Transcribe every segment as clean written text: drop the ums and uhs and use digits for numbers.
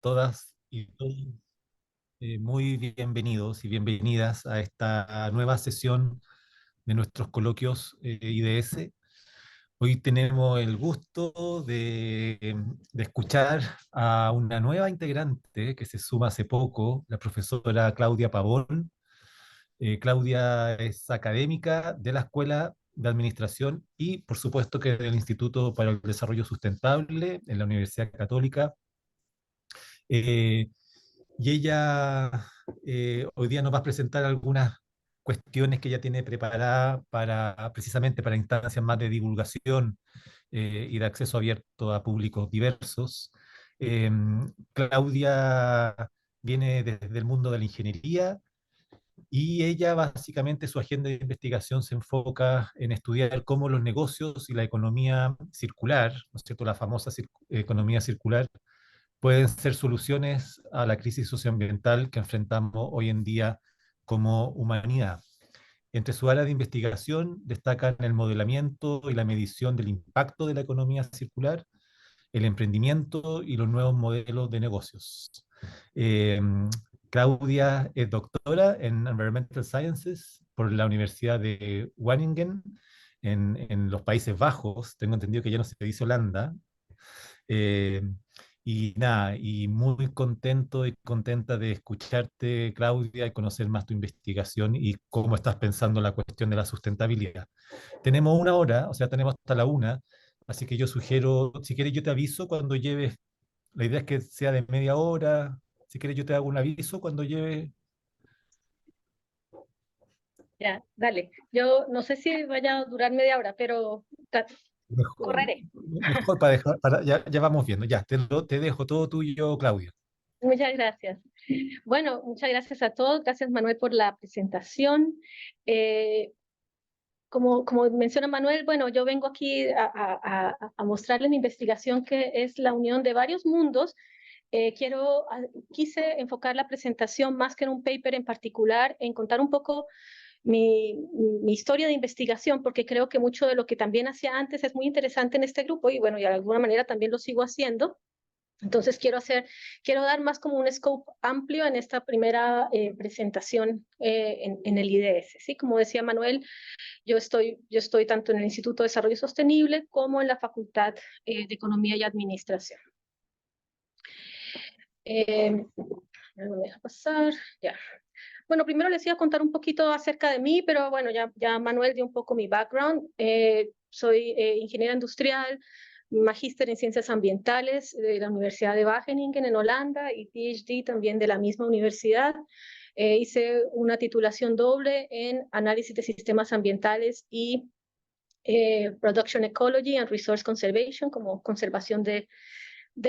todas y todos muy bienvenidos y bienvenidas a esta nueva sesión de nuestros coloquios IDS. Hoy tenemos el gusto de escuchar a una nueva integrante que se suma hace poco, la profesora Claudia Pavón. Claudia es académica de la Escuela de Administración y, por supuesto, que del Instituto para el Desarrollo Sustentable en la Universidad Católica. Eh, y ella hoy día nos va a presentar algunas cuestiones que ella tiene preparadas para, precisamente para instancias más de divulgación y de acceso abierto a públicos diversos. Eh, Claudia viene desde el mundo de la ingeniería y ella básicamente su agenda de investigación se enfoca en estudiar cómo los negocios y la economía circular, ¿no es cierto?, la famosa economía circular, pueden ser soluciones a la crisis socioambiental que enfrentamos hoy en día como humanidad. Entre su área de investigación destacan el modelamiento y la medición del impacto de la economía circular, el emprendimiento y los nuevos modelos de negocios. Eh, Claudia es doctora en Environmental Sciences por la Universidad de Wageningen en los Países Bajos. Tengo entendido que ya no se dice Holanda. Eh, y nada, y muy contento y contenta de escucharte, Claudia, y conocer más tu investigación y cómo estás pensando la cuestión de la sustentabilidad. Tenemos una hora, o sea, tenemos hasta la una, así que yo sugiero, si quieres yo te aviso cuando lleves, la idea es que sea de media hora, si quieres yo te hago un aviso cuando lleves. Ya, dale. Yo no sé si vaya a durar media hora, pero Mejor, correré. mejor para dejar, ya vamos viendo, ya, te dejo todo tuyo, Claudia. Muchas gracias. Bueno, muchas gracias a todos. Gracias, Manuel, por la presentación. Eh, como menciona Manuel, bueno, yo vengo aquí a mostrarles mi investigación, que es la unión de varios mundos. Quise enfocar la presentación más que en un paper en particular, en contar un poco mi historia de investigación, porque creo que mucho de lo que también hacía antes es muy interesante en este grupo y bueno, y de alguna manera también lo sigo haciendo. Entonces quiero dar más como un scope amplio en esta primera presentación en el IDS. ¿Sí? Como decía Manuel, yo estoy tanto en el Instituto de Desarrollo Sostenible como en la Facultad de Economía y Administración. No me deja pasar, ya. Bueno, primero les iba a contar un poquito acerca de mí, pero bueno, ya Manuel dio un poco mi background. Soy ingeniera industrial, magíster en ciencias ambientales de la Universidad de Wageningen en Holanda y PhD también de la misma universidad. Hice una titulación doble en análisis de sistemas ambientales y Production Ecology and Resource Conservation, como conservación de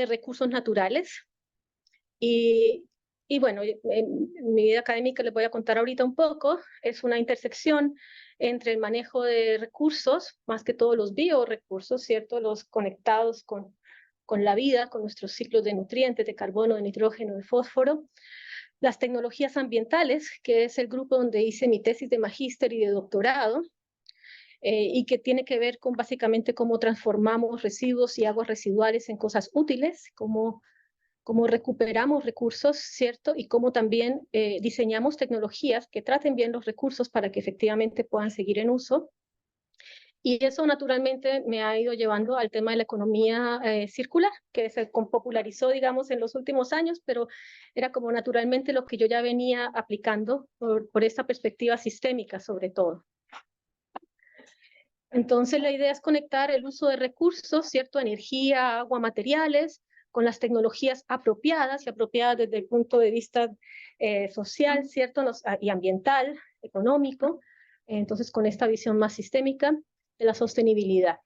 recursos naturales. Y, y bueno, en mi vida académica les voy a contar ahorita un poco. Es una intersección entre el manejo de recursos, más que todos los biorecursos, ¿cierto? Los conectados con la vida, con nuestros ciclos de nutrientes, de carbono, de nitrógeno, de fósforo. Las tecnologías ambientales, que es el grupo donde hice mi tesis de magíster y de doctorado, y que tiene que ver con básicamente cómo transformamos residuos y aguas residuales en cosas útiles, cómo recuperamos recursos, ¿cierto? Y cómo también diseñamos tecnologías que traten bien los recursos para que efectivamente puedan seguir en uso. Y eso naturalmente me ha ido llevando al tema de la economía circular, que se popularizó, digamos, en los últimos años, pero era como naturalmente lo que yo ya venía aplicando por esta perspectiva sistémica, sobre todo. Entonces, la idea es conectar el uso de recursos, ¿cierto? Energía, agua, materiales, con las tecnologías apropiadas y apropiadas desde el punto de vista social, ¿cierto? Y ambiental, económico. Entonces, con esta visión más sistémica de la sostenibilidad.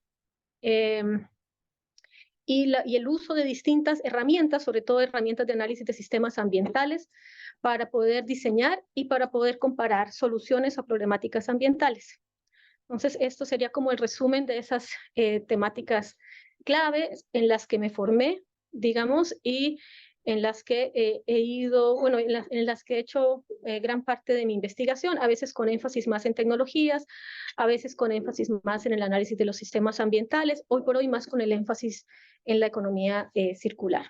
Y el uso de distintas herramientas, sobre todo herramientas de análisis de sistemas ambientales, para poder diseñar y para poder comparar soluciones a problemáticas ambientales. Entonces, esto sería como el resumen de esas temáticas claves en las que me formé, digamos, y en las que he ido, bueno, en las que he hecho gran parte de mi investigación, a veces con énfasis más en tecnologías, a veces con énfasis más en el análisis de los sistemas ambientales, hoy por hoy más con el énfasis en la economía circular.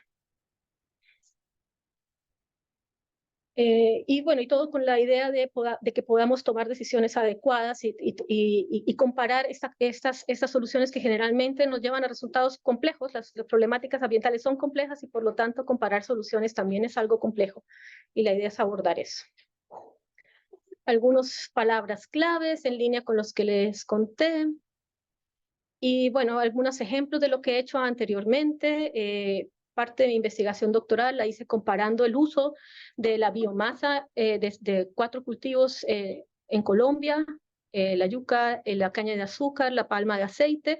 Y bueno, y todo con la idea de que podamos tomar decisiones adecuadas y comparar estas soluciones que generalmente nos llevan a resultados complejos. Las problemáticas ambientales son complejas y por lo tanto comparar soluciones también es algo complejo. Y la idea es abordar eso. Algunas palabras claves en línea con los que les conté. Y bueno, algunos ejemplos de lo que he hecho anteriormente. Parte de mi investigación doctoral la hice comparando el uso de la biomasa de 4 cultivos en Colombia, la yuca, la caña de azúcar, la palma de aceite,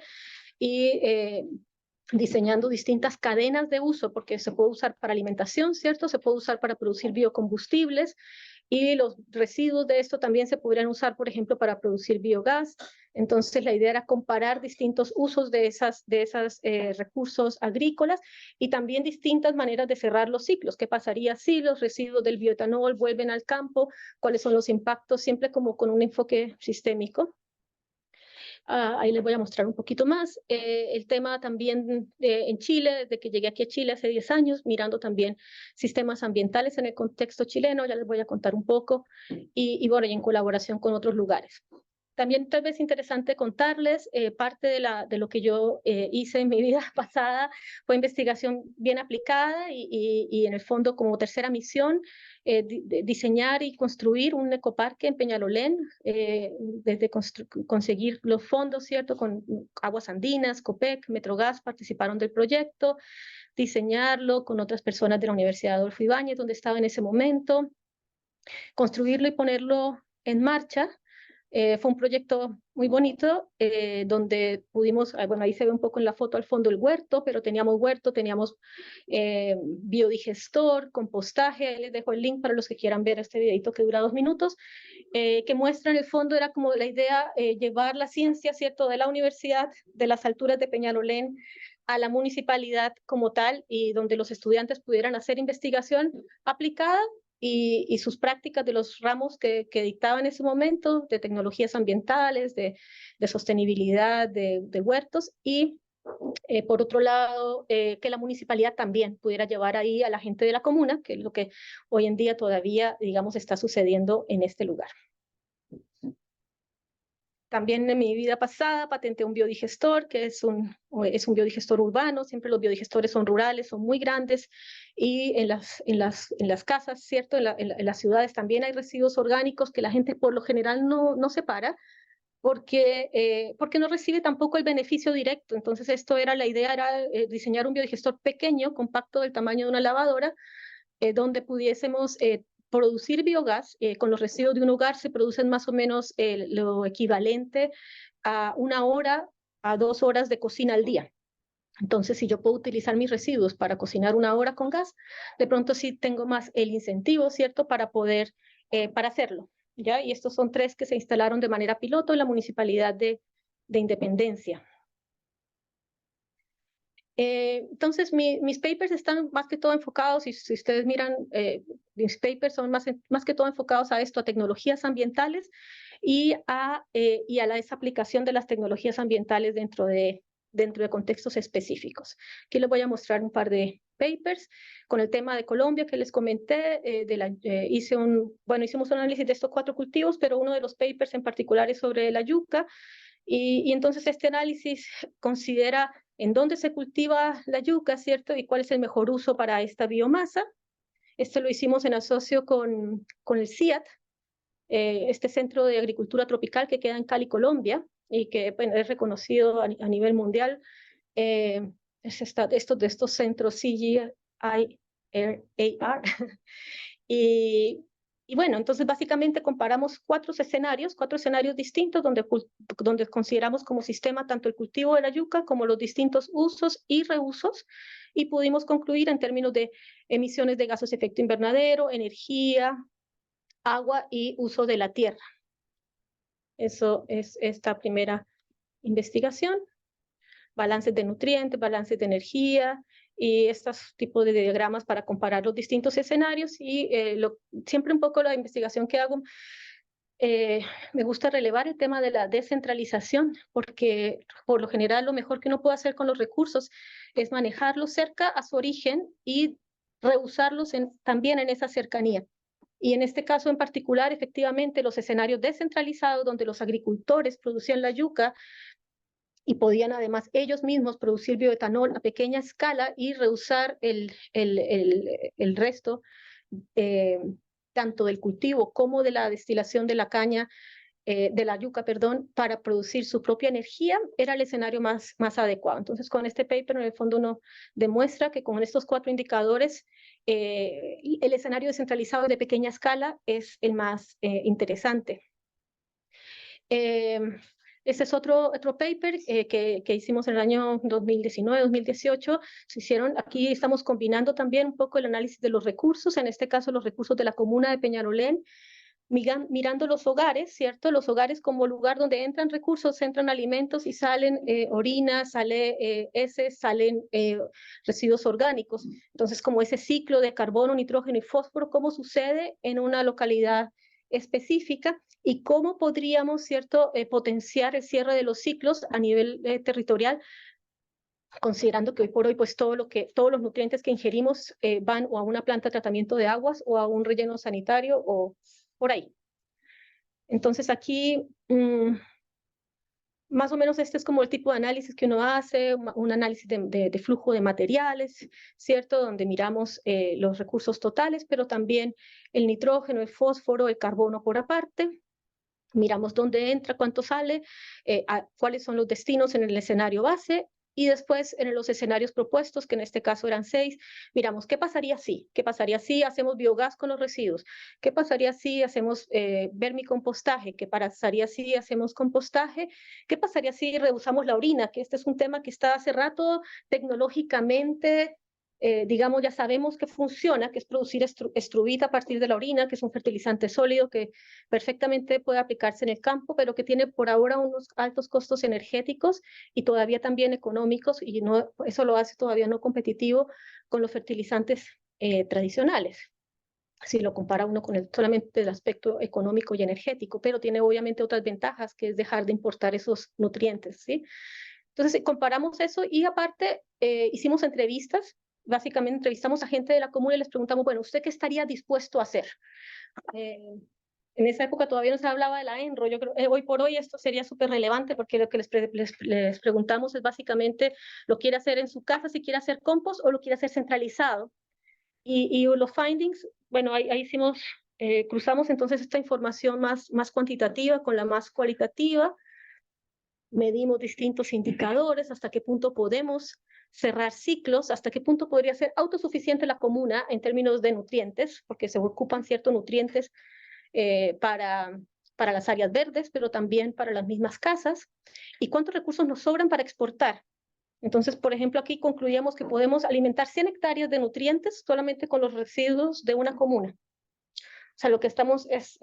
y diseñando distintas cadenas de uso, porque se puede usar para alimentación, ¿cierto? Se puede usar para producir biocombustibles, y los residuos de esto también se podrían usar, por ejemplo, para producir biogás. Entonces, la idea era comparar distintos usos de esos recursos agrícolas y también distintas maneras de cerrar los ciclos. ¿Qué pasaría si los residuos del bioetanol vuelven al campo? ¿Cuáles son los impactos? Siempre como con un enfoque sistémico. Ahí les voy a mostrar un poquito más. El tema también en Chile, desde que llegué aquí a Chile hace 10 años, mirando también sistemas ambientales en el contexto chileno, ya les voy a contar un poco, y bueno, y en colaboración con otros lugares. También tal vez interesante contarles, parte de lo que yo hice en mi vida pasada fue investigación bien aplicada y en el fondo como tercera misión, diseñar y construir un ecoparque en Peñalolén, desde conseguir los fondos, ¿cierto? Con Aguas Andinas, COPEC, Metrogas participaron del proyecto, diseñarlo con otras personas de la Universidad Adolfo Ibáñez, donde estaba en ese momento, construirlo y ponerlo en marcha. Fue un proyecto muy bonito, donde pudimos, bueno, ahí se ve un poco en la foto al fondo el huerto, pero teníamos huerto, teníamos biodigestor, compostaje. Ahí les dejo el link para los que quieran ver este videito que dura 2 minutos, que muestra en el fondo, era como la idea, llevar la ciencia, ¿cierto?, de la universidad, de las alturas de Peñalolén, a la municipalidad como tal, y donde los estudiantes pudieran hacer investigación aplicada y sus prácticas de los ramos que dictaba en ese momento, de tecnologías ambientales, de sostenibilidad, de huertos, y por otro lado, que la municipalidad también pudiera llevar ahí a la gente de la comuna, que es lo que hoy en día todavía, digamos, está sucediendo en este lugar. También en mi vida pasada patenté un biodigestor, que es un biodigestor urbano. Siempre los biodigestores son rurales, son muy grandes, y en las casas, ¿cierto? En las ciudades también hay residuos orgánicos que la gente por lo general no separa, porque no recibe tampoco el beneficio directo. Entonces la idea era diseñar un biodigestor pequeño, compacto, del tamaño de una lavadora, donde pudiésemos producir biogás. Con los residuos de un hogar se producen más o menos lo equivalente a 1 hora a 2 horas de cocina al día. Entonces, si yo puedo utilizar mis residuos para cocinar 1 hora con gas, de pronto sí tengo más el incentivo, ¿cierto?, para hacerlo, ¿ya? Y estos son 3 que se instalaron de manera piloto en la Municipalidad de Independencia. Entonces, mis papers están más que todo enfocados, y si ustedes miran, mis papers son más que todo enfocados a esto, a tecnologías ambientales y a la desaplicación de las tecnologías ambientales dentro de contextos específicos. Aquí les voy a mostrar un par de papers con el tema de Colombia que les comenté. Hicimos un análisis de estos 4 cultivos, pero uno de los papers en particular es sobre la yuca, y entonces este análisis considera en dónde se cultiva la yuca, ¿cierto? Y cuál es el mejor uso para esta biomasa. Esto lo hicimos en asocio con el CIAT, este centro de agricultura tropical que queda en Cali, Colombia, y que, bueno, es reconocido a nivel mundial. Estos centros CGIAR. Y bueno, entonces básicamente comparamos 4 escenarios distintos, donde consideramos como sistema tanto el cultivo de la yuca como los distintos usos y reusos, y pudimos concluir en términos de emisiones de gases de efecto invernadero, energía, agua y uso de la tierra. Eso es esta primera investigación. Balances de nutrientes, balances de energía, y estos tipos de diagramas para comparar los distintos escenarios. Y siempre un poco la investigación que hago, me gusta relevar el tema de la descentralización, porque por lo general lo mejor que uno puede hacer con los recursos es manejarlos cerca a su origen y reusarlos también en esa cercanía. Y en este caso en particular, efectivamente, los escenarios descentralizados donde los agricultores producían la yuca y podían además ellos mismos producir bioetanol a pequeña escala y reusar el resto, eh, tanto del cultivo como de la destilación de la caña, de la yuca, perdón, para producir su propia energía, era el escenario más adecuado. Entonces, con este paper, en el fondo, uno demuestra que con estos 4 indicadores, el escenario descentralizado de pequeña escala es el más interesante. Este es otro paper que hicimos en el año 2019-2018. Se hicieron, aquí estamos combinando también un poco el análisis de los recursos, en este caso los recursos de la comuna de Peñarolén, mirando los hogares, ¿cierto? Los hogares como lugar donde entran recursos, entran alimentos y salen orina, sale heces, salen residuos orgánicos. Entonces, como ese ciclo de carbono, nitrógeno y fósforo, ¿cómo sucede en una localidad específica? Y cómo podríamos, ¿cierto?, potenciar el cierre de los ciclos a nivel territorial, considerando que hoy por hoy pues todos los nutrientes que ingerimos van o a una planta de tratamiento de aguas o a un relleno sanitario o por ahí. Entonces aquí más o menos este es como el tipo de análisis que uno hace, un análisis de flujo de materiales, ¿cierto? Donde miramos los recursos totales, pero también el nitrógeno, el fósforo, el carbono por aparte. Miramos dónde entra, cuánto sale, cuáles son los destinos en el escenario base, y después en los escenarios propuestos, que en este caso eran 6, miramos qué pasaría si hacemos biogás con los residuos, qué pasaría si hacemos vermicompostaje, qué pasaría si hacemos compostaje, qué pasaría si reusamos la orina, que este es un tema que está hace rato tecnológicamente, digamos, ya sabemos que funciona, que es producir estruvita a partir de la orina, que es un fertilizante sólido que perfectamente puede aplicarse en el campo, pero que tiene por ahora unos altos costos energéticos y todavía también económicos, y no, eso lo hace todavía no competitivo con los fertilizantes tradicionales, si lo compara uno con solamente el aspecto económico y energético, pero tiene obviamente otras ventajas, que es dejar de importar esos nutrientes, ¿sí? Entonces, comparamos eso y aparte hicimos entrevistas. Básicamente entrevistamos a gente de la comuna y les preguntamos, bueno, ¿usted qué estaría dispuesto a hacer? En esa época todavía no se hablaba de la ENRO. Yo creo hoy por hoy esto sería súper relevante, porque lo que les preguntamos es básicamente, ¿lo quiere hacer en su casa, si quiere hacer compost, o lo quiere hacer centralizado? Y los findings, bueno, ahí hicimos, cruzamos entonces esta información más cuantitativa con la más cualitativa. Medimos distintos indicadores, hasta qué punto podemos cerrar ciclos, hasta qué punto podría ser autosuficiente la comuna en términos de nutrientes, porque se ocupan ciertos nutrientes para las áreas verdes, pero también para las mismas casas, y cuántos recursos nos sobran para exportar. Entonces, por ejemplo, aquí concluíamos que podemos alimentar 100 hectáreas de nutrientes solamente con los residuos de una comuna. O sea, lo que estamos es,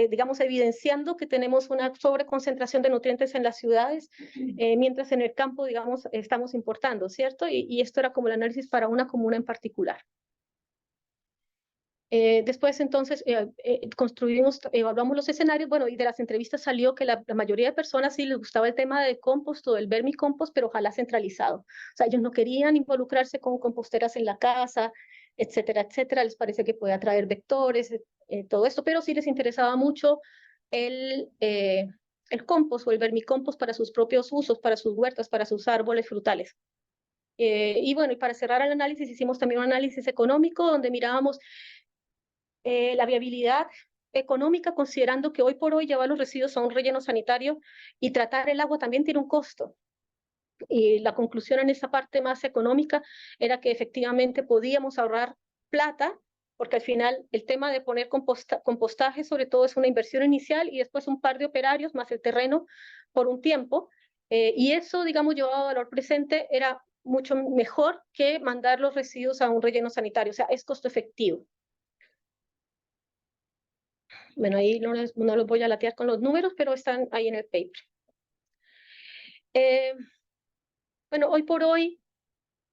digamos, evidenciando que tenemos una sobreconcentración de nutrientes en las ciudades, mientras en el campo, digamos, estamos importando, ¿cierto? Y esto era como el análisis para una comuna en particular. Después, entonces, evaluamos los escenarios, bueno, y de las entrevistas salió que la mayoría de personas sí les gustaba el tema del compost o del vermicompost, pero ojalá centralizado. O sea, ellos no querían involucrarse con composteras en la casa, etcétera, etcétera. Les parece que puede atraer vectores, todo esto, pero sí les interesaba mucho el, eh, el compost o el vermicompost para sus propios usos, para sus huertas, para sus árboles frutales. Y bueno, y para cerrar el análisis, hicimos también un análisis económico donde mirábamos la viabilidad económica, considerando que hoy por hoy llevar los residuos a un relleno sanitario y tratar el agua también tiene un costo. Y la conclusión en esa parte más económica era que efectivamente podíamos ahorrar plata, porque al final el tema de poner compostaje sobre todo es una inversión inicial y después un par de operarios más el terreno por un tiempo, y eso, digamos, llevado a valor presente era mucho mejor que mandar los residuos a un relleno sanitario, o sea, es costo efectivo. Bueno, ahí no los voy a latear con los números, pero están ahí en el paper. Bueno, hoy por hoy,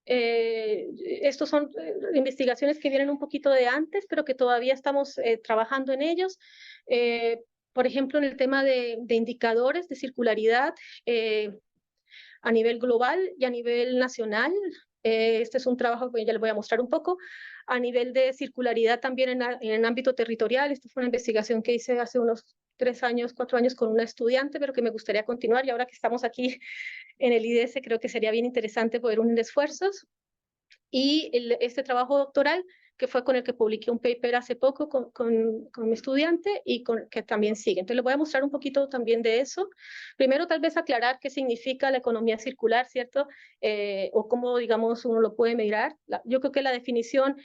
estos son investigaciones que vienen un poquito de antes, pero que todavía estamos trabajando en ellos. Por ejemplo, en el tema de indicadores de circularidad a nivel global y a nivel nacional. Este es un trabajo que ya les voy a mostrar un poco. A nivel de circularidad también en el ámbito territorial, esta fue una investigación que hice hace unos 3 años, 4 años con una estudiante, pero que me gustaría continuar, y ahora que estamos aquí en el IDS creo que sería bien interesante poder unir esfuerzos. Y este trabajo doctoral, que fue con el que publiqué un paper hace poco con mi estudiante y que también sigue. Entonces les voy a mostrar un poquito también de eso. Primero tal vez aclarar qué significa la economía circular, ¿cierto? O cómo, digamos, uno lo puede mirar. Yo creo que la definición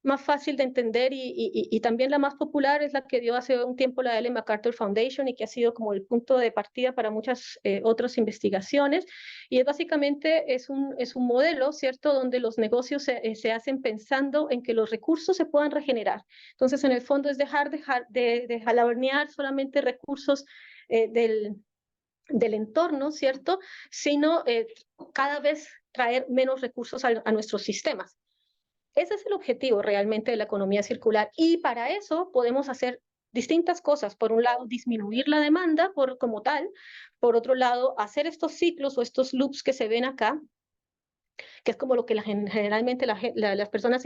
más fácil de entender y también la más popular es la que dio hace un tiempo la Ellen MacArthur Foundation y que ha sido como el punto de partida para muchas otras investigaciones. Y es básicamente es un modelo, ¿cierto?, donde los negocios se hacen pensando en que los recursos se puedan regenerar. Entonces, en el fondo es dejar de jalanear solamente recursos del entorno, ¿cierto?, sino cada vez traer menos recursos a nuestros sistemas. Ese es el objetivo realmente de la economía circular y para eso podemos hacer distintas cosas. Por un lado, disminuir la demanda como tal. Por otro lado, hacer estos ciclos o estos loops que se ven acá, que es como lo que generalmente las personas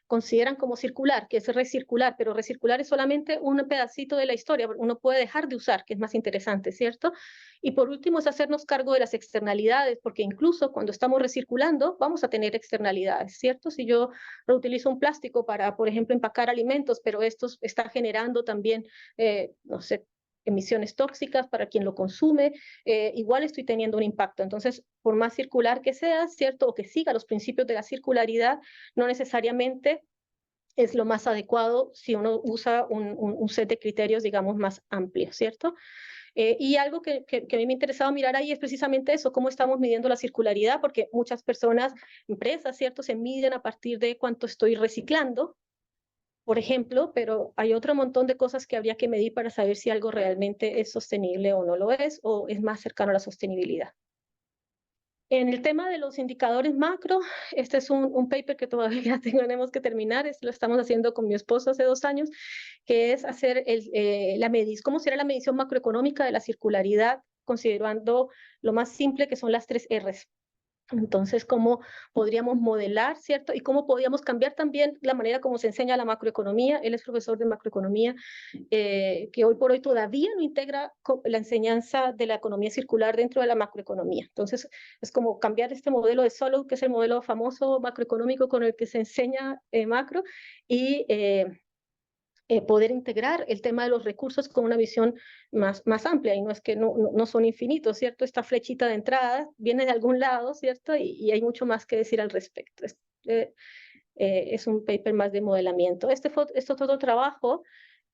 consideran como circular, que es recircular, pero recircular es solamente un pedacito de la historia, uno puede dejar de usar, que es más interesante, ¿cierto? Y por último es hacernos cargo de las externalidades, porque incluso cuando estamos recirculando vamos a tener externalidades, ¿cierto? Si yo reutilizo un plástico para, por ejemplo, empacar alimentos, pero esto está generando también, no sé, emisiones tóxicas para quien lo consume, igual estoy teniendo un impacto. Entonces, por más circular que sea, ¿cierto? O que siga los principios de la circularidad, no necesariamente es lo más adecuado si uno usa un set de criterios, digamos, más amplio, ¿cierto? Y algo que a mí me ha interesado mirar ahí es precisamente eso, cómo estamos midiendo la circularidad, porque muchas personas, empresas, ¿cierto?, se miden a partir de cuánto estoy reciclando, por ejemplo, pero hay otro montón de cosas que habría que medir para saber si algo realmente es sostenible o no lo es, o es más cercano a la sostenibilidad. En el tema de los indicadores macro, este es un paper que todavía tenemos que terminar, lo estamos haciendo con mi esposo hace 2 años, que es hacer cómo será la medición macroeconómica de la circularidad, considerando lo más simple que son las 3 Rs. Entonces, ¿cómo podríamos modelar, cierto? Y cómo podríamos cambiar también la manera como se enseña la macroeconomía. Él es profesor de macroeconomía, que hoy por hoy todavía no integra la enseñanza de la economía circular dentro de la macroeconomía. Entonces, es como cambiar este modelo de Solow, que es el modelo famoso macroeconómico con el que se enseña macro, y poder integrar el tema de los recursos con una visión más amplia, y no es que no son infinitos, ¿cierto? Esta flechita de entrada viene de algún lado, ¿cierto? Y hay mucho más que decir al respecto. Es un paper más de modelamiento. Este es otro trabajo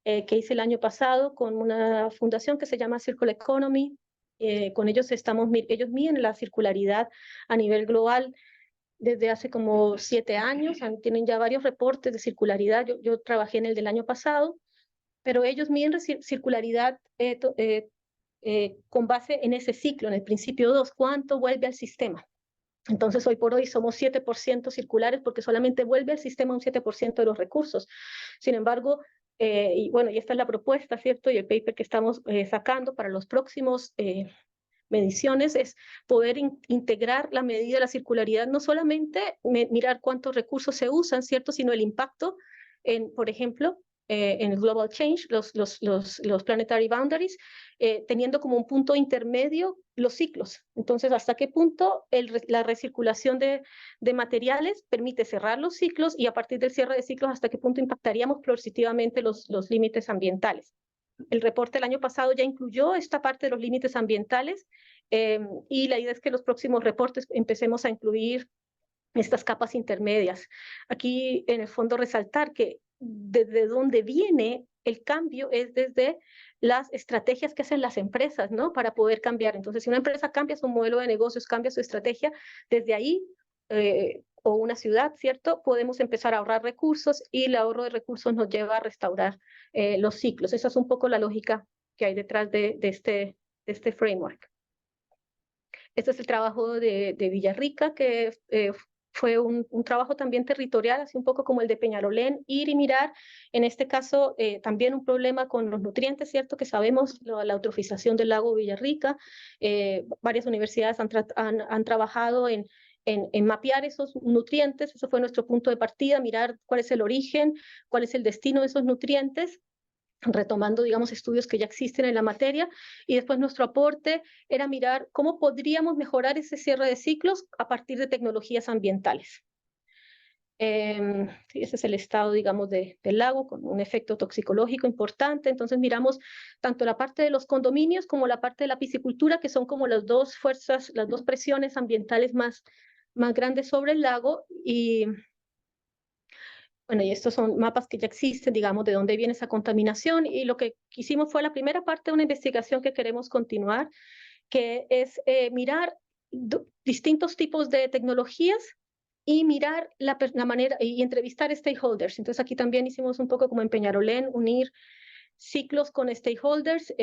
que hice el año pasado con una fundación que se llama Circular Economy. Con ellos ellos miden la circularidad a nivel global desde hace como 7 años, tienen ya varios reportes de circularidad. Yo trabajé en el del año pasado, pero ellos miden circularidad con base en ese ciclo, en el principio 2, cuánto vuelve al sistema. Entonces, hoy por hoy somos 7% circulares porque solamente vuelve al sistema un 7% de los recursos. Sin embargo, y bueno, y esta es la propuesta, ¿cierto? Y el paper que estamos sacando para los próximos mediciones es poder integrar la medida de la circularidad, no solamente mirar cuántos recursos se usan, ¿cierto?, sino el impacto en, por ejemplo, en el global change, los planetary boundaries, teniendo como un punto intermedio los ciclos. Entonces, ¿hasta qué punto la recirculación de materiales permite cerrar los ciclos, y a partir del cierre de ciclos, hasta qué punto impactaríamos positivamente los límites ambientales? El reporte del año pasado ya incluyó esta parte de los límites ambientales, y la idea es que los próximos reportes empecemos a incluir estas capas intermedias. Aquí, en el fondo, resaltar que desde donde viene el cambio es desde las estrategias que hacen las empresas, ¿no?, para poder cambiar. Entonces, si una empresa cambia su modelo de negocios, cambia su estrategia, desde ahí, o una ciudad, ¿cierto?, podemos empezar a ahorrar recursos, y el ahorro de recursos nos lleva a restaurar los ciclos. Esa es un poco la lógica que hay detrás de este framework. Este es el trabajo de Villarrica, que fue un trabajo también territorial, así un poco como el de Peñalolén, ir y mirar, en este caso, también un problema con los nutrientes, ¿cierto?, que sabemos, la eutrofización del lago Villarrica. Varias universidades han trabajado en en mapear esos nutrientes. Eso fue nuestro punto de partida, mirar cuál es el origen, cuál es el destino de esos nutrientes, retomando, digamos, estudios que ya existen en la materia, y después nuestro aporte era mirar cómo podríamos mejorar ese cierre de ciclos a partir de tecnologías ambientales. Sí, ese es el estado, digamos, del lago, con un efecto toxicológico importante. Entonces miramos tanto la parte de los condominios como la parte de la piscicultura, que son como las dos fuerzas, las dos presiones ambientales más grandes sobre el lago. Y bueno, y estos son mapas que ya existen, digamos, de dónde viene esa contaminación. Y lo que hicimos fue la primera parte de una investigación que queremos continuar, que es mirar distintos tipos de tecnologías y mirar la manera y entrevistar stakeholders. Entonces aquí también hicimos un poco como en Peñarolén, unir ciclos con stakeholders,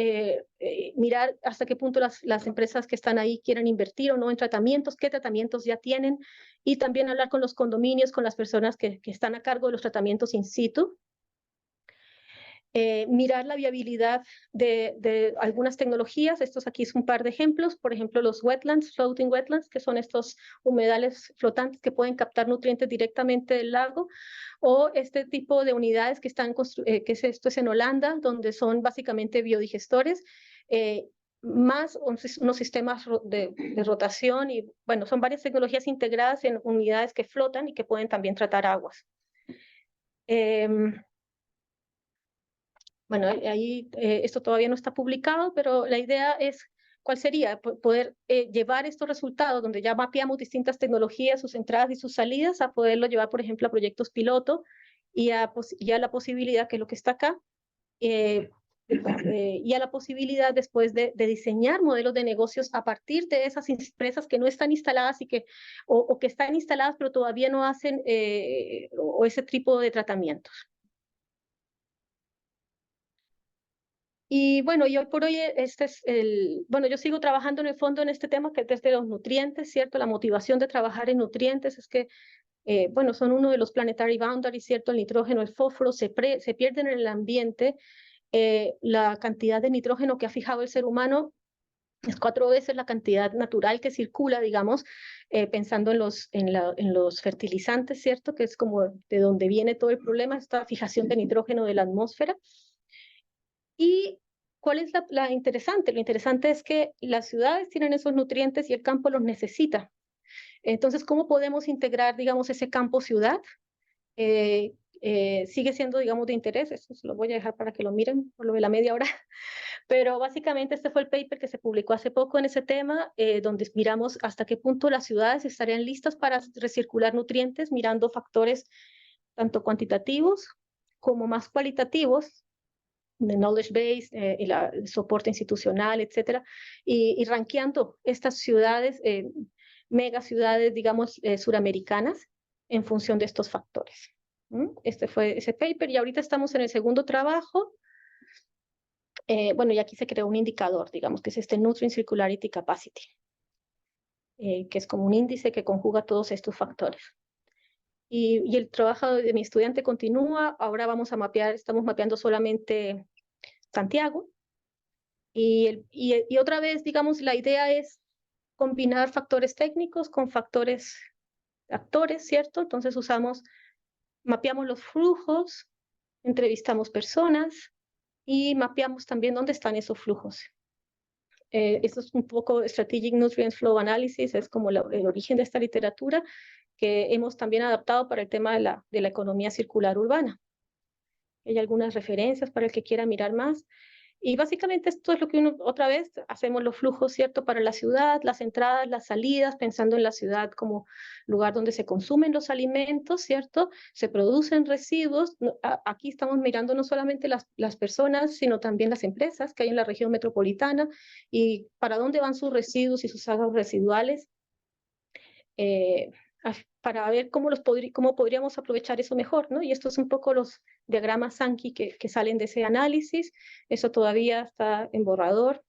mirar hasta qué punto las empresas que están ahí quieren invertir o no en tratamientos, qué tratamientos ya tienen, y también hablar con los condominios, con las personas que están a cargo de los tratamientos in situ. Mirar la viabilidad de algunas tecnologías. Estos aquí es un par de ejemplos. Por ejemplo, los wetlands, floating wetlands, que son estos humedales flotantes que pueden captar nutrientes directamente del lago, o este tipo de unidades que están esto es en Holanda, donde son básicamente biodigestores, más unos sistemas de rotación, y bueno, son varias tecnologías integradas en unidades que flotan y que pueden también tratar aguas. Bueno, ahí esto todavía no está publicado, pero la idea es cuál sería poder llevar estos resultados, donde ya mapeamos distintas tecnologías, sus entradas y sus salidas, a poderlo llevar, por ejemplo, a proyectos piloto, y a la posibilidad, que es lo que está acá, y a la posibilidad después de diseñar modelos de negocios a partir de esas empresas que no están instaladas y o que están instaladas pero todavía no hacen o ese tipo de tratamientos. Y bueno, y hoy por hoy bueno, yo sigo trabajando en el fondo en este tema que es desde los nutrientes, ¿cierto? La motivación de trabajar en nutrientes es que, bueno, son uno de los planetary boundaries, ¿cierto? El nitrógeno, el fósforo se pierden en el ambiente. La cantidad de nitrógeno que ha fijado el ser humano es 4 veces la cantidad natural que circula, digamos, pensando en los fertilizantes, ¿cierto? Que es como de donde viene todo el problema, esta fijación de nitrógeno de la atmósfera. ¿Y cuál es la interesante? Lo interesante es que las ciudades tienen esos nutrientes y el campo los necesita. Entonces, ¿cómo podemos integrar, digamos, ese campo-ciudad? Sigue siendo, digamos, de interés. Eso se lo voy a dejar para que lo miren por lo de la media hora. Pero básicamente este fue el paper que se publicó hace poco en ese tema, donde miramos hasta qué punto las ciudades estarían listas para recircular nutrientes, mirando factores tanto cuantitativos como más cualitativos, de knowledge base, el soporte institucional, etcétera, y rankeando estas ciudades, mega ciudades, digamos, suramericanas, en función de estos factores. Este fue ese paper, y ahorita estamos en el segundo trabajo. Bueno, y aquí se creó un indicador, digamos, que es este Nutrient Circularity Capacity, que es como un índice que conjuga todos estos factores. Y el trabajo de mi estudiante continúa. Ahora estamos mapeando solamente Santiago. Y otra vez, digamos, la idea es combinar factores técnicos con factores actores, ¿cierto? Entonces mapeamos los flujos, entrevistamos personas y mapeamos también dónde están esos flujos. Esto es un poco Strategic Nutrient Flow Analysis, es como el origen de esta literatura que hemos también adaptado para el tema de la economía circular urbana. Hay algunas referencias para el que quiera mirar más. Y básicamente esto es lo que otra vez, hacemos los flujos, ¿cierto? Para la ciudad, las entradas, las salidas, pensando en la ciudad como lugar donde se consumen los alimentos, ¿cierto? Se producen residuos. Aquí estamos mirando no solamente las personas, sino también las empresas que hay en la región metropolitana, y para dónde van sus residuos y sus aguas residuales. Para ver cómo podríamos aprovechar eso mejor, ¿no? Y esto es un poco los diagramas Sankey que salen de ese análisis. Eso todavía está en borrador.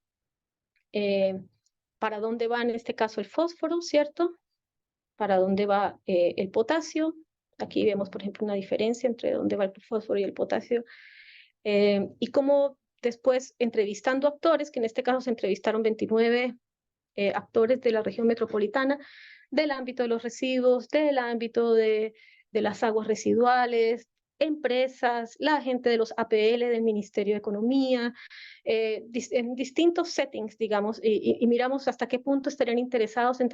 ¿Para dónde va en este caso el fósforo, cierto? ¿Para dónde va el potasio? Aquí vemos, por ejemplo, una diferencia entre dónde va el fósforo y el potasio. Y cómo después, entrevistando actores, que en este caso se entrevistaron 29 actores de la región metropolitana, del ámbito de los residuos, del ámbito de las aguas residuales, empresas, la gente de los APL del Ministerio de Economía, en distintos settings, digamos, y miramos hasta qué punto estarían interesados en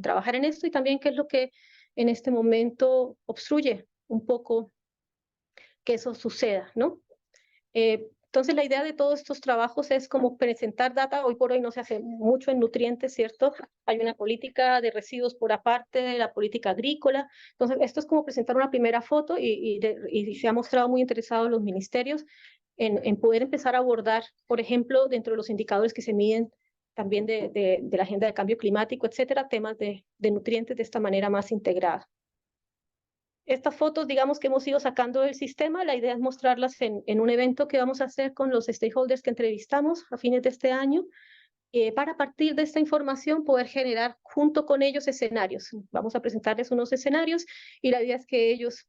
trabajar en esto y también qué es lo que en este momento obstruye un poco que eso suceda, ¿no? Entonces, la idea de todos estos trabajos es como presentar data. Hoy por hoy no se hace mucho en nutrientes, ¿cierto? Hay una política de residuos por aparte de la política agrícola. Entonces, esto es como presentar una primera foto y se ha mostrado muy interesados los ministerios en poder empezar a abordar, por ejemplo, dentro de los indicadores que se miden también de la agenda de cambio climático, etcétera, temas de nutrientes de esta manera más integrada. Estas fotos, digamos, que hemos ido sacando del sistema, la idea es mostrarlas en un evento que vamos a hacer con los stakeholders que entrevistamos a fines de este año, para a partir de esta información poder generar junto con ellos escenarios. Vamos a presentarles unos escenarios y la idea es que ellos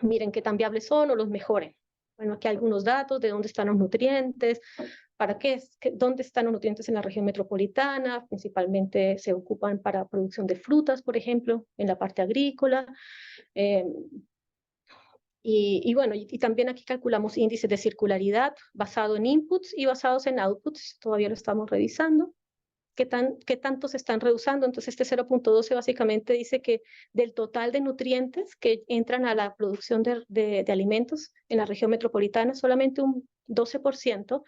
miren qué tan viables son o los mejoren. Bueno, aquí hay algunos datos de dónde están los nutrientes, dónde están los nutrientes en la región metropolitana, principalmente se ocupan para producción de frutas, por ejemplo, en la parte agrícola. Bueno, y también aquí calculamos índices de circularidad basado en inputs y basados en outputs, todavía lo estamos revisando. ¿Qué tanto se están reusando? Entonces este 0.12 básicamente dice que del total de nutrientes que entran a la producción de alimentos en la región metropolitana, solamente un 12%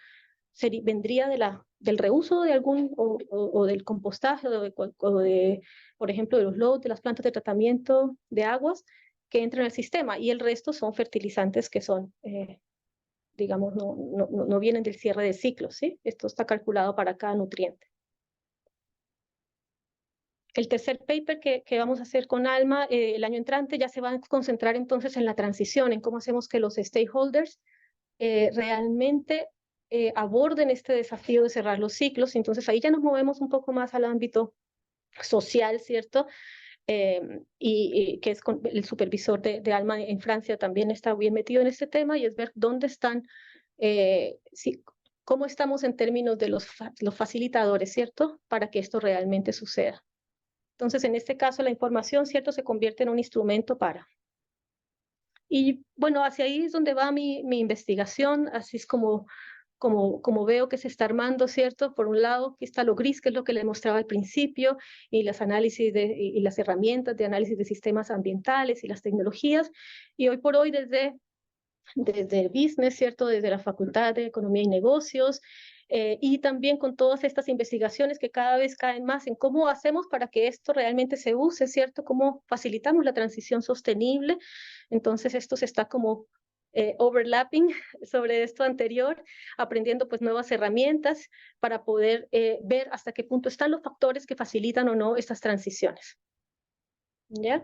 vendría del reuso de algún, o del compostaje, por ejemplo, de los lodos de las plantas de tratamiento de aguas que entran al sistema, y el resto son fertilizantes que son, digamos, no vienen del cierre de ciclos, ¿sí? Esto está calculado para cada nutriente. El tercer paper que vamos a hacer con ALMA el año entrante ya se va a concentrar entonces en la transición, en cómo hacemos que los stakeholders realmente aborden este desafío de cerrar los ciclos. Entonces ahí ya nos movemos un poco más al ámbito social, ¿cierto? Que es con el supervisor de ALMA en Francia también está bien metido en este tema, y es ver dónde están, cómo estamos en términos de los facilitadores, ¿cierto? Para que esto realmente suceda. Entonces, en este caso, la información, ¿cierto?, se convierte en un instrumento para. Y bueno, hacia ahí es donde va mi investigación, así es como veo que se está armando, ¿cierto? Por un lado, aquí está lo gris, que es lo que le mostraba al principio, y las análisis y las herramientas de análisis de sistemas ambientales y las tecnologías. Y hoy por hoy, desde el business, ¿cierto? Desde la Facultad de Economía y Negocios, y también con todas estas investigaciones que cada vez caen más en cómo hacemos para que esto realmente se use, ¿cierto? Cómo facilitamos la transición sostenible. Entonces esto se está como overlapping sobre esto anterior, aprendiendo pues nuevas herramientas para poder ver hasta qué punto están los factores que facilitan o no estas transiciones. ¿Ya?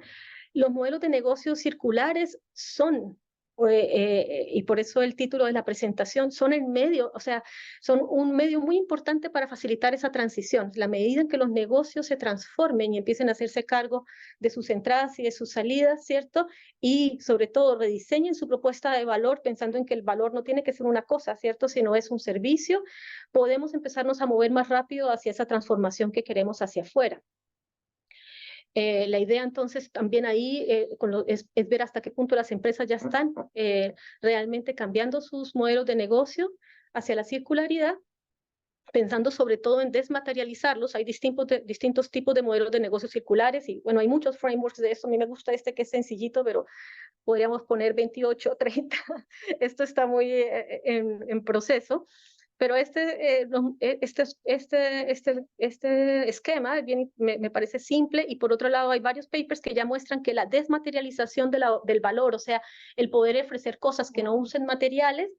Los modelos de negocios circulares son, y por eso el título de la presentación, son el medio, o sea, son un medio muy importante para facilitar esa transición. La medida en que los negocios se transformen y empiecen a hacerse cargo de sus entradas y de sus salidas, ¿cierto? Y sobre todo rediseñen su propuesta de valor pensando en que el valor no tiene que ser una cosa, ¿cierto? Sino es un servicio, podemos empezarnos a mover más rápido hacia esa transformación que queremos hacia afuera. La idea entonces también ahí es ver hasta qué punto las empresas ya están realmente cambiando sus modelos de negocio hacia la circularidad, pensando sobre todo en desmaterializarlos. Hay distintos tipos de modelos de negocios circulares y bueno, hay muchos frameworks de eso. A mí me gusta este que es sencillito, pero podríamos poner 28, 30. Esto está muy en proceso. Pero este esquema me parece simple, y por otro lado hay varios papers que ya muestran que la desmaterialización del valor, o sea, el poder ofrecer cosas que no usen materiales,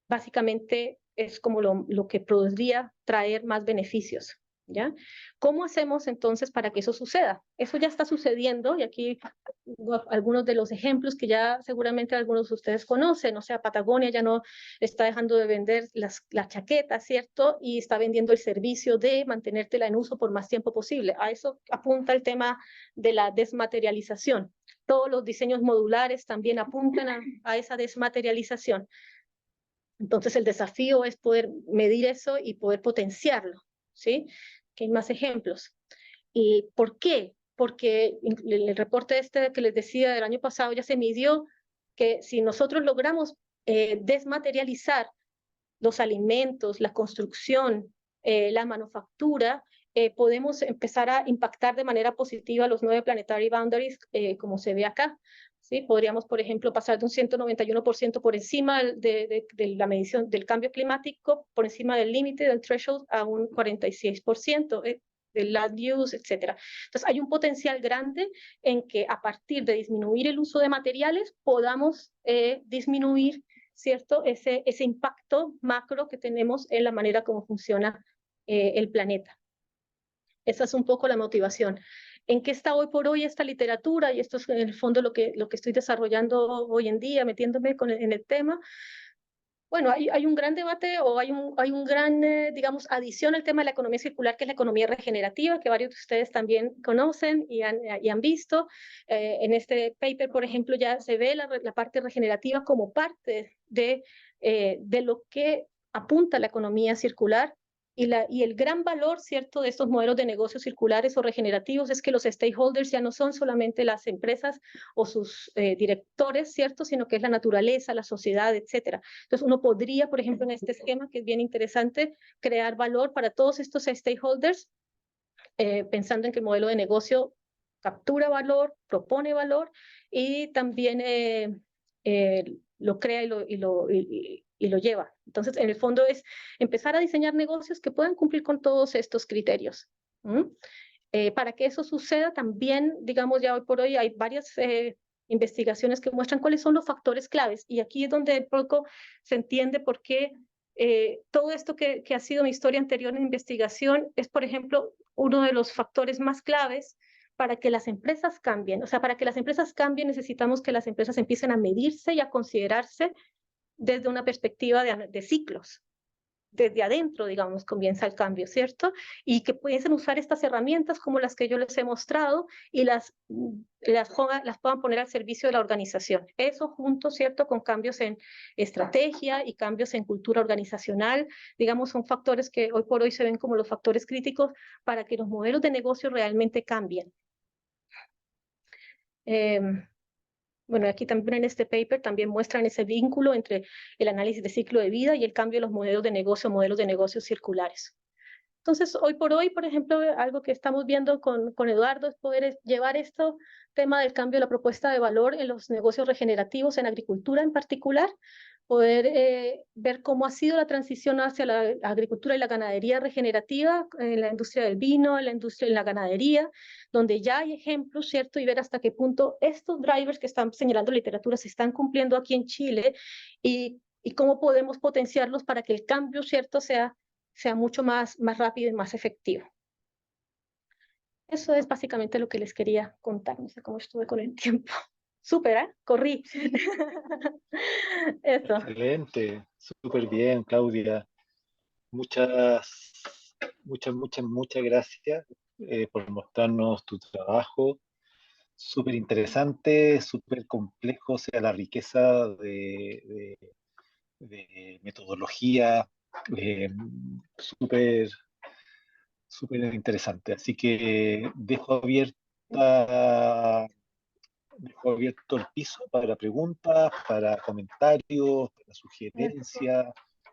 básicamente es como lo que podría traer más beneficios. ¿Ya? ¿Cómo hacemos entonces para que eso suceda? Eso ya está sucediendo, y aquí algunos de los ejemplos que ya seguramente algunos de ustedes conocen. O sea, Patagonia ya no está dejando de vender las chaquetas, ¿cierto? Y está vendiendo el servicio de mantenértela en uso por más tiempo posible. A eso apunta el tema de la desmaterialización. Todos los diseños modulares también apuntan a esa desmaterialización. Entonces el desafío es poder medir eso y poder potenciarlo, ¿sí? Que hay más ejemplos. ¿Y por qué? Porque el reporte este que les decía del año pasado ya se midió que si nosotros logramos desmaterializar los alimentos, la construcción, la manufactura, podemos empezar a impactar de manera positiva los 9 planetary boundaries, como se ve acá. ¿Sí? Podríamos, por ejemplo, pasar de un 191% por encima de la medición del cambio climático, por encima del límite del threshold, a un 46%. Del land use, etcétera. Entonces, hay un potencial grande en que a partir de disminuir el uso de materiales podamos disminuir, ¿cierto? Ese impacto macro que tenemos en la manera como funciona el planeta. Esa es un poco la motivación. ¿En qué está hoy por hoy esta literatura? Y esto es en el fondo lo que estoy desarrollando hoy en día, metiéndome en el tema. Bueno, hay un gran debate o hay un gran, digamos, adición al tema de la economía circular, que es la economía regenerativa, que varios de ustedes también conocen y han visto. En este paper, por ejemplo, ya se ve la parte regenerativa como parte de lo que apunta la economía circular. Y el gran valor, ¿cierto?, de estos modelos de negocios circulares o regenerativos es que los stakeholders ya no son solamente las empresas o sus directores, ¿cierto?, sino que es la naturaleza, la sociedad, etcétera. Entonces, uno podría, por ejemplo, en este esquema, que es bien interesante, crear valor para todos estos stakeholders, pensando en que el modelo de negocio captura valor, propone valor y también lo crea y lo lleva. Entonces, en el fondo es empezar a diseñar negocios que puedan cumplir con todos estos criterios. Para que eso suceda, también, digamos, ya hoy por hoy hay varias investigaciones que muestran cuáles son los factores claves. Y aquí es donde poco se entiende por qué todo esto que ha sido mi historia anterior en investigación es, por ejemplo, uno de los factores más claves para que las empresas cambien. O sea, para que las empresas cambien necesitamos que las empresas empiecen a medirse y a considerarse desde una perspectiva de ciclos. Desde adentro, digamos, comienza el cambio, ¿cierto? Y que pudiesen usar estas herramientas como las que yo les he mostrado y las puedan poner al servicio de la organización. Eso junto, ¿cierto?, con cambios en estrategia y cambios en cultura organizacional, digamos, son factores que hoy por hoy se ven como los factores críticos para que los modelos de negocio realmente cambien. Bueno, aquí también en este paper también muestran ese vínculo entre el análisis de ciclo de vida y el cambio de los modelos de negocio circulares. Entonces, hoy por hoy, por ejemplo, algo que estamos viendo con Eduardo es poder llevar esto, tema del cambio de la propuesta de valor en los negocios regenerativos, en agricultura en particular, poder ver cómo ha sido la transición hacia la agricultura y la ganadería regenerativa en la industria del vino, en la industria, en la ganadería, donde ya hay ejemplos, ¿cierto? Y ver hasta qué punto estos drivers que están señalando literatura se están cumpliendo aquí en Chile y cómo podemos potenciarlos para que el cambio, ¿cierto?, sea mucho más rápido y más efectivo. Eso es básicamente lo que les quería contar. No sé cómo estuve con el tiempo. Súper, ¿eh? Corrí. Eso. Excelente, súper bien, Claudia. Muchas, muchas gracias por mostrarnos tu trabajo. Súper interesante, súper complejo, o sea, la riqueza de metodología, súper súper interesante. Así que dejo abierto el piso para preguntas, para comentarios, para sugerencias,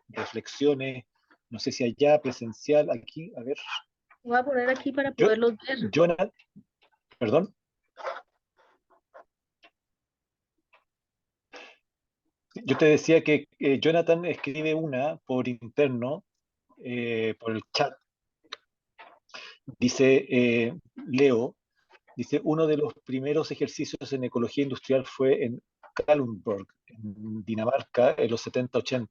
reflexiones. No sé si allá presencial, aquí, a ver. Voy a poner aquí para poderlos ver. Jonathan, perdón. Yo te decía que Jonathan escribe una por interno, por el chat. Dice, Leo, dice, uno de los primeros ejercicios en ecología industrial fue en Kalundborg, en Dinamarca, en los 70-80.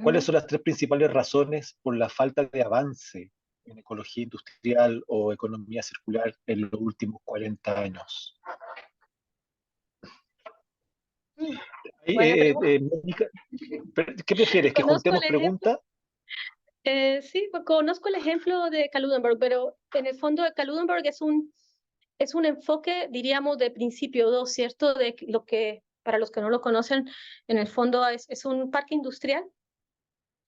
¿Cuáles son las 3 principales razones por la falta de avance en ecología industrial o economía circular en los últimos 40 años? Mónica, ¿qué prefieres? ¿Que juntemos preguntas? Sí, pues conozco el ejemplo de Kalundborg, pero en el fondo de Kalundborg es un enfoque, diríamos, de principio 2, ¿cierto? De lo que, para los que no lo conocen, en el fondo es un parque industrial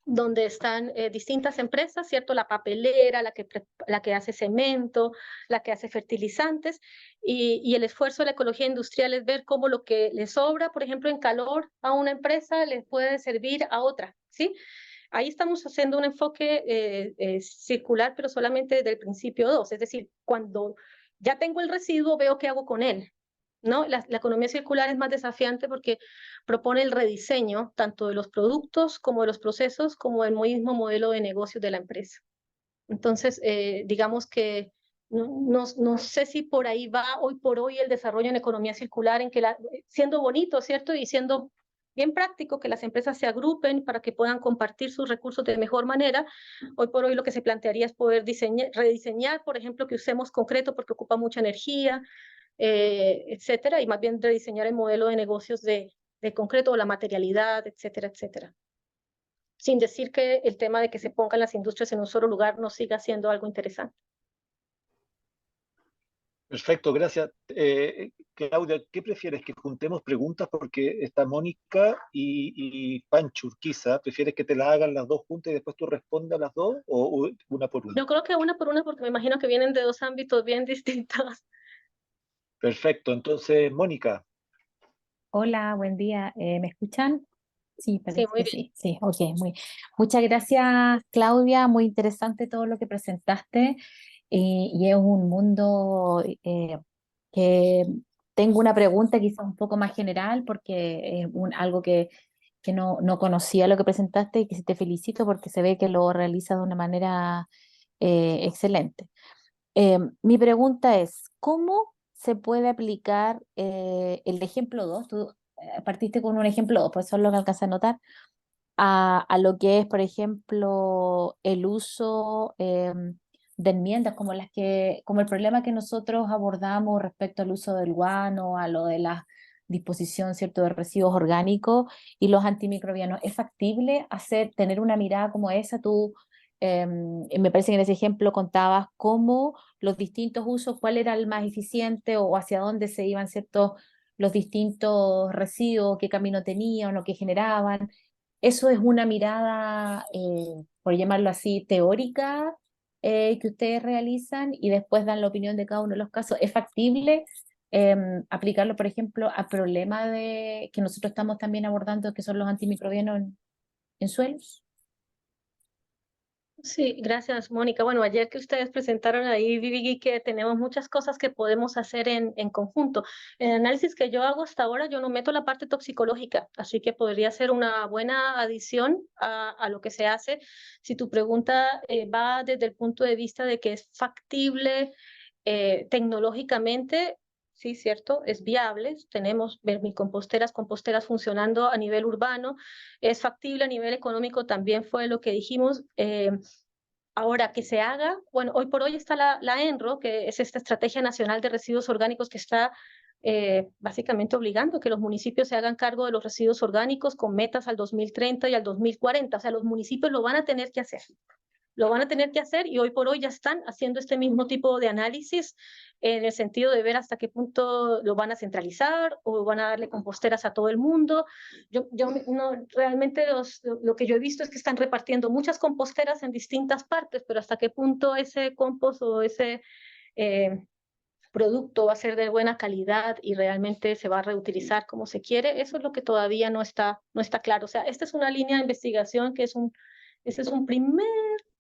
donde están distintas empresas, ¿cierto? La papelera, la que hace cemento, la que hace fertilizantes, y el esfuerzo de la ecología industrial es ver cómo lo que le sobra, por ejemplo, en calor a una empresa, le puede servir a otra, ¿sí? Ahí estamos haciendo un enfoque circular, pero solamente desde el principio 2, es decir, cuando ya tengo el residuo, veo qué hago con él, ¿no? La economía circular es más desafiante porque propone el rediseño tanto de los productos como de los procesos, como del mismo modelo de negocios de la empresa. Entonces, digamos que no sé si por ahí va hoy por hoy el desarrollo en economía circular, en que siendo bonito, ¿cierto? Y siendo bien práctico que las empresas se agrupen para que puedan compartir sus recursos de mejor manera. Hoy por hoy lo que se plantearía es poder rediseñar, por ejemplo, que usemos concreto porque ocupa mucha energía, etcétera, y más bien rediseñar el modelo de negocios de concreto o la materialidad, etcétera, etcétera. Sin decir que el tema de que se pongan las industrias en un solo lugar no siga siendo algo interesante. Perfecto, gracias. Claudia, ¿qué prefieres? ¿Que juntemos preguntas? Porque está Mónica y Pancho Urquiza. ¿Prefieres que te las hagan las dos juntas y después tú respondas las dos o una por una? Yo creo que una por una, porque me imagino que vienen de dos ámbitos bien distintos. Perfecto, entonces, Mónica, Hola, buen día. ¿Me escuchan? Sí, Sí, parece muy que bien. sí. Sí, ok, muchas gracias, Claudia. Muy interesante todo lo que presentaste. Y es un mundo que tengo una pregunta quizá un poco más general porque es algo que no conocía lo que presentaste y que sí te felicito porque se ve que lo realizas de una manera excelente. Mi pregunta es, ¿cómo se puede aplicar el ejemplo 2? Tú partiste con un ejemplo 2, pues eso es lo que alcanza a notar, a lo que es, por ejemplo, el uso de enmiendas como como el problema que nosotros abordamos respecto al uso del guano, a lo de la disposición, ¿cierto?, de residuos orgánicos y los antimicrobianos. ¿Es factible tener una mirada como esa? Tú, me parece que en ese ejemplo contabas cómo los distintos usos, cuál era el más eficiente o hacia dónde se iban, ¿cierto?, los distintos residuos, qué camino tenían o qué generaban. Eso es una mirada, por llamarlo así, teórica que ustedes realizan y después dan la opinión de cada uno de los casos. ¿Es factible aplicarlo, por ejemplo, al problema que nosotros estamos también abordando, que son los antimicrobianos en suelos? Sí, gracias, Mónica. Bueno, ayer que ustedes presentaron ahí, Vivi, que tenemos muchas cosas que podemos hacer en conjunto. En el análisis que yo hago hasta ahora, yo no meto la parte toxicológica, así que podría ser una buena adición a lo que se hace. Si tu pregunta va desde el punto de vista de que es factible tecnológicamente, sí, cierto, es viable. Tenemos vermicomposteras, composteras funcionando a nivel urbano. Es factible a nivel económico, también fue lo que dijimos. Ahora que se haga, bueno, hoy por hoy está la ENRO, que es esta Estrategia Nacional de Residuos Orgánicos que está básicamente obligando que los municipios se hagan cargo de los residuos orgánicos con metas al 2030 y al 2040. O sea, los municipios lo van a tener que hacer. Lo van a tener que hacer y hoy por hoy ya están haciendo este mismo tipo de análisis en el sentido de ver hasta qué punto lo van a centralizar o van a darle composteras a todo el mundo. Yo no, realmente lo que yo he visto es que están repartiendo muchas composteras en distintas partes, pero hasta qué punto ese compost o ese eh, producto va a ser de buena calidad y realmente se va a reutilizar como se quiere, eso es lo que todavía no está claro. O sea, esta es una línea de investigación que ese es un primer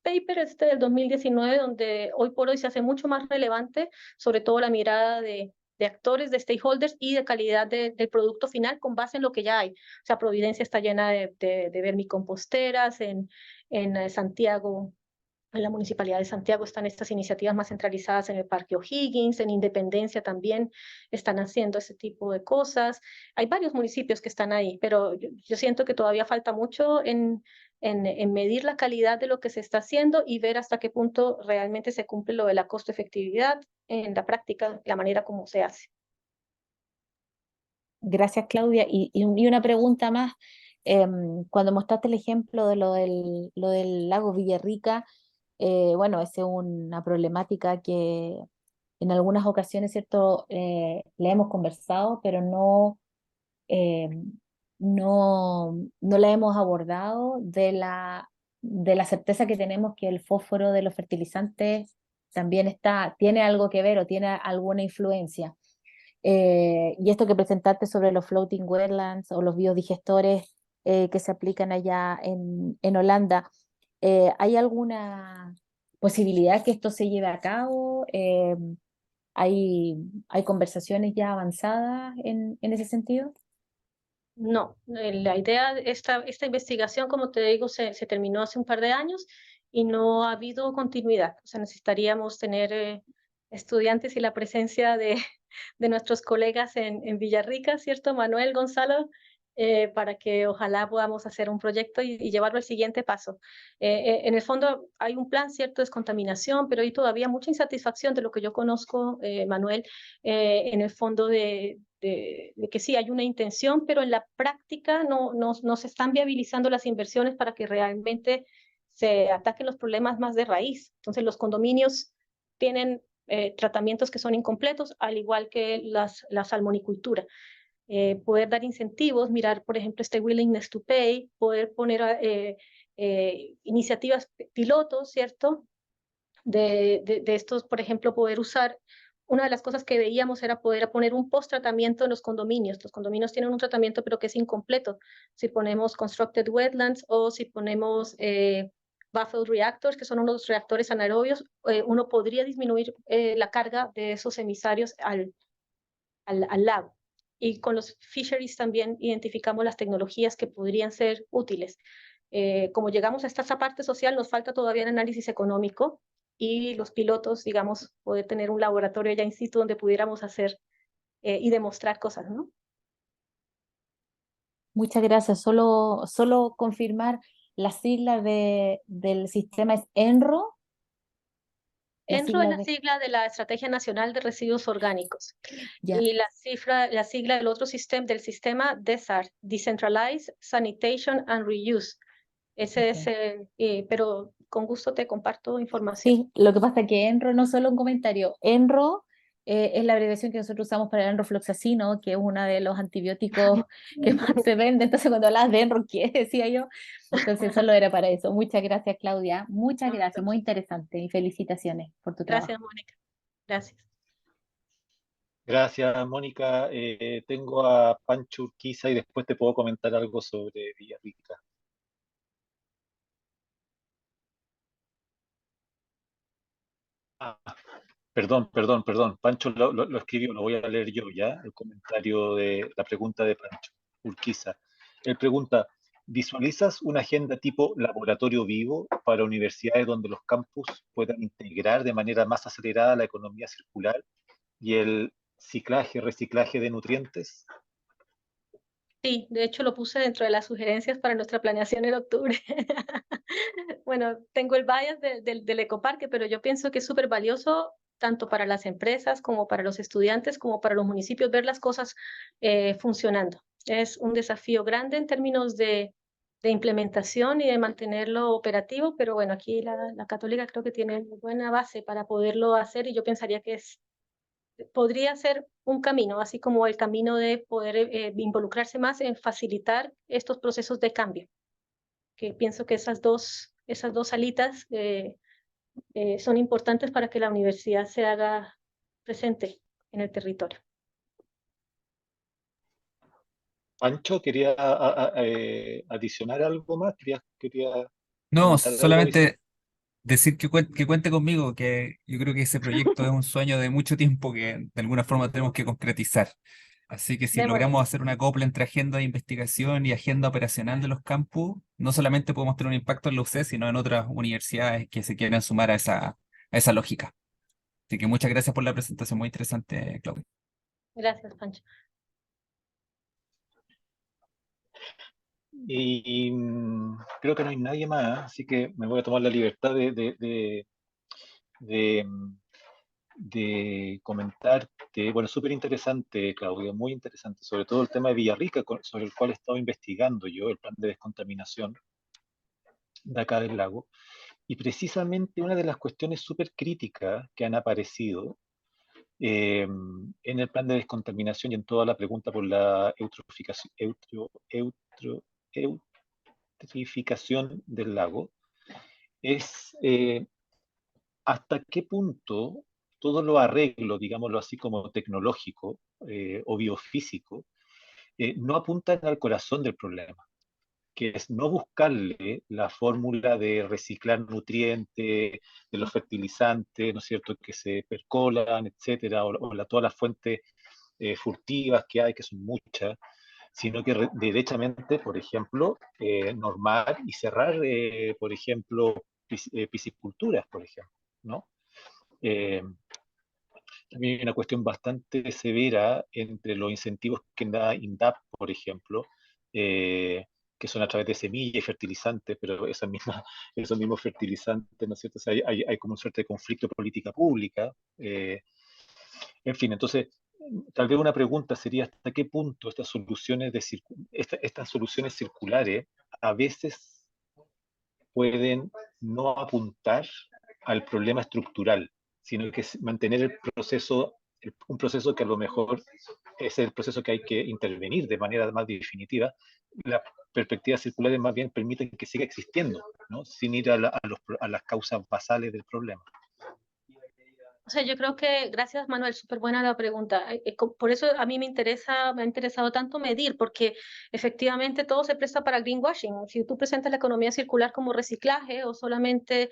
paper del 2019 donde hoy por hoy se hace mucho más relevante, sobre todo la mirada de actores, de stakeholders y de calidad del producto final con base en lo que ya hay. O sea, Providencia está llena de vermicomposteras, en Santiago, en la Municipalidad de Santiago están estas iniciativas más centralizadas en el Parque O'Higgins, en Independencia también están haciendo ese tipo de cosas. Hay varios municipios que están ahí, pero yo siento que todavía falta mucho en medir la calidad de lo que se está haciendo y ver hasta qué punto realmente se cumple lo de la costo-efectividad en la práctica, la manera como se hace. Gracias, Claudia. Y una pregunta más. Cuando mostraste el ejemplo de lo del lago Villarrica, bueno, esa es una problemática que en algunas ocasiones, ¿cierto? Le hemos conversado, pero eh, no la hemos abordado de la certeza que tenemos que el fósforo de los fertilizantes también tiene algo que ver o tiene alguna influencia. Y esto que presentaste sobre los floating wetlands o los biodigestores que se aplican allá en Holanda, ¿hay alguna posibilidad que esto se lleve a cabo? ¿Hay conversaciones ya avanzadas en ese sentido? No, la idea, esta investigación, como te digo, se terminó hace un par de años y no ha habido continuidad. O sea, necesitaríamos tener estudiantes y la presencia de nuestros colegas en Villarrica, ¿cierto? Manuel, Gonzalo, para que ojalá podamos hacer un proyecto y llevarlo al siguiente paso. En el fondo hay un plan, ¿cierto? De descontaminación, pero hay todavía mucha insatisfacción de lo que yo conozco, Manuel, en el fondo de que sí hay una intención, pero en la práctica no se están viabilizando las inversiones para que realmente se ataquen los problemas más de raíz. Entonces, los condominios tienen tratamientos que son incompletos, al igual que la salmonicultura. Poder dar incentivos, mirar, por ejemplo, este willingness to pay, poder poner iniciativas pilotos, ¿cierto? De estos, por ejemplo, poder usar, una de las cosas que veíamos era poder poner un post-tratamiento en los condominios. Los condominios tienen un tratamiento, pero que es incompleto. Si ponemos constructed wetlands o si ponemos buffer reactors, que son unos reactores anaerobios, uno podría disminuir la carga de esos emisarios al lago. Y con los fisheries también identificamos las tecnologías que podrían ser útiles. Como llegamos a esta parte social, nos falta todavía el análisis económico y los pilotos, digamos, poder tener un laboratorio ya in situ donde pudiéramos hacer y demostrar cosas, ¿no? Muchas gracias. Solo confirmar, la sigla del sistema es ENRO, la ENRO es sigla la de... sigla de la Estrategia Nacional de Residuos Orgánicos Ya, y la sigla del otro sistema, del sistema DESAR, Decentralized Sanitation and Reuse. Ese es, ok. pero con gusto te comparto información. Sí, lo que pasa es que ENRO no solo un comentario, ENRO es la abreviación que nosotros usamos para el enrofloxacino, que es uno de los antibióticos que más se vende. Entonces, cuando hablas de ENRO, ¿qué decía yo? Entonces, solo era para eso. Muchas gracias, Claudia. Muchas gracias, muy interesante y felicitaciones por tu trabajo. Gracias, Mónica. Gracias. Gracias, Mónica. Tengo a Pancho Urquiza y después te puedo comentar algo sobre Villarrica. Ah, perdón. Pancho lo escribió, lo voy a leer yo ya, el comentario de la pregunta de Pancho Urquiza. Él pregunta, ¿visualizas una agenda tipo laboratorio vivo para universidades donde los campus puedan integrar de manera más acelerada la economía circular y el reciclaje de nutrientes? Sí, de hecho lo puse dentro de las sugerencias para nuestra planeación en octubre. Bueno, tengo el bias del ecoparque, pero yo pienso que es súper valioso tanto para las empresas como para los estudiantes, como para los municipios, ver las cosas funcionando. Es un desafío grande en términos de implementación y de mantenerlo operativo, pero bueno, aquí la Católica creo que tiene una buena base para poderlo hacer y yo pensaría que podría ser un camino, así como el camino de poder involucrarse más en facilitar estos procesos de cambio, que pienso que esas dos alitas son importantes para que la universidad se haga presente en el territorio. Pancho, ¿quería adicionar algo más? ¿Quería No, comentar algo adicional? solamente decir que cuente conmigo, que yo creo que ese proyecto es un sueño de mucho tiempo que de alguna forma tenemos que concretizar. Así que si Démosle. logramos hacer una copla entre agenda de investigación y agenda operacional de los campus, no solamente podemos tener un impacto en la UC, sino en otras universidades que se quieran sumar a esa lógica. Así que muchas gracias por la presentación, muy interesante, Claudia. Gracias, Pancho. Creo que no hay nadie más, así que me voy a tomar la libertad de, mm, de comentarte. Bueno, súper interesante, Claudia, muy interesante, sobre todo el tema de Villarrica, sobre el cual he estado investigando yo, el plan de descontaminación de acá del lago. Y precisamente una de las cuestiones súper críticas que han aparecido en el plan de descontaminación y en toda la pregunta por la eutrificación del lago, es hasta qué punto todos los arreglos, digámoslo así, como tecnológico o biofísico, no apuntan al corazón del problema, que es no buscarle la fórmula de reciclar nutrientes, de los fertilizantes, ¿no es cierto?, que se percolan, etcétera, o todas las fuentes furtivas que hay, que son muchas, sino que derechamente, por ejemplo, normar y cerrar, por ejemplo, pisciculturas, por ejemplo, ¿no? También hay una cuestión bastante severa entre los incentivos que da INDAP, por ejemplo, que son a través de semillas y fertilizantes, pero esos mismos fertilizantes, ¿no es cierto? O sea, hay como un suerte de conflicto de política pública. En fin, entonces, tal vez una pregunta sería hasta qué punto estas soluciones circulares a veces pueden no apuntar al problema estructural, sino que mantener el proceso, un proceso que a lo mejor es el proceso que hay que intervenir de manera más definitiva. Las perspectivas circulares más bien permiten que siga existiendo, ¿no? Sin ir a las causas basales del problema. O sea, yo creo que, gracias Manuel, súper buena la pregunta. Por eso a mí me ha interesado tanto medir, porque efectivamente todo se presta para greenwashing. Si tú presentas la economía circular como reciclaje o solamente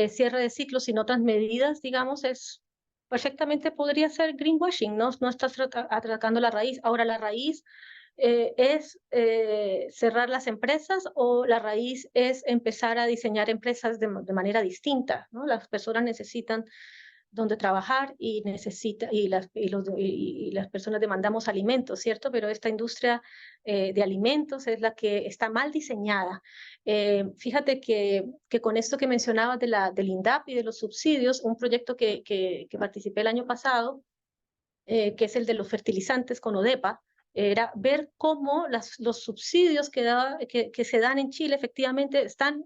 cierre de ciclos sin otras medidas, digamos, perfectamente podría ser greenwashing, ¿no? No estás atacando la raíz. Ahora, la raíz es cerrar las empresas, o la raíz es empezar a diseñar empresas de manera distinta, ¿no? Las personas necesitan donde trabajar y las personas demandamos alimentos, ¿cierto? Pero esta industria de alimentos es la que está mal diseñada. Fíjate que con esto que mencionabas del INDAP y de los subsidios, un proyecto que participé el año pasado, que es el de los fertilizantes con ODEPA, era ver cómo los subsidios que se dan en Chile efectivamente están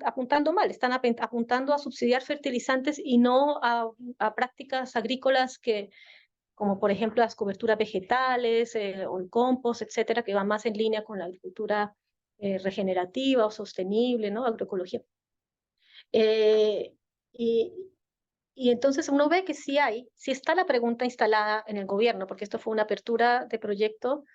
apuntando mal, están apuntando a subsidiar fertilizantes y no a prácticas agrícolas como por ejemplo las coberturas vegetales o el compost, etcétera, que van más en línea con la agricultura regenerativa o sostenible, ¿no? Agroecología. Eh, y, y entonces uno ve que sí está la pregunta instalada en el gobierno, porque esto fue una apertura de proyecto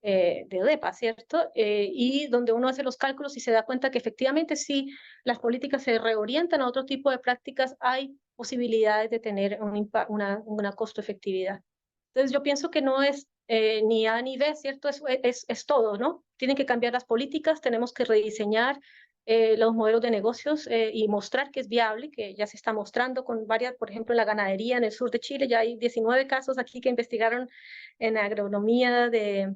de ODEPA, ¿cierto? Y donde uno hace los cálculos y se da cuenta que efectivamente si las políticas se reorientan a otro tipo de prácticas, hay posibilidades de tener una costo-efectividad. Entonces yo pienso que no es ni A ni B, ¿cierto? Es todo, ¿no? Tienen que cambiar las políticas, tenemos que rediseñar los modelos de negocios y mostrar que es viable, que ya se está mostrando con varias, por ejemplo, en la ganadería en el sur de Chile, ya hay 19 casos aquí que investigaron en agronomía de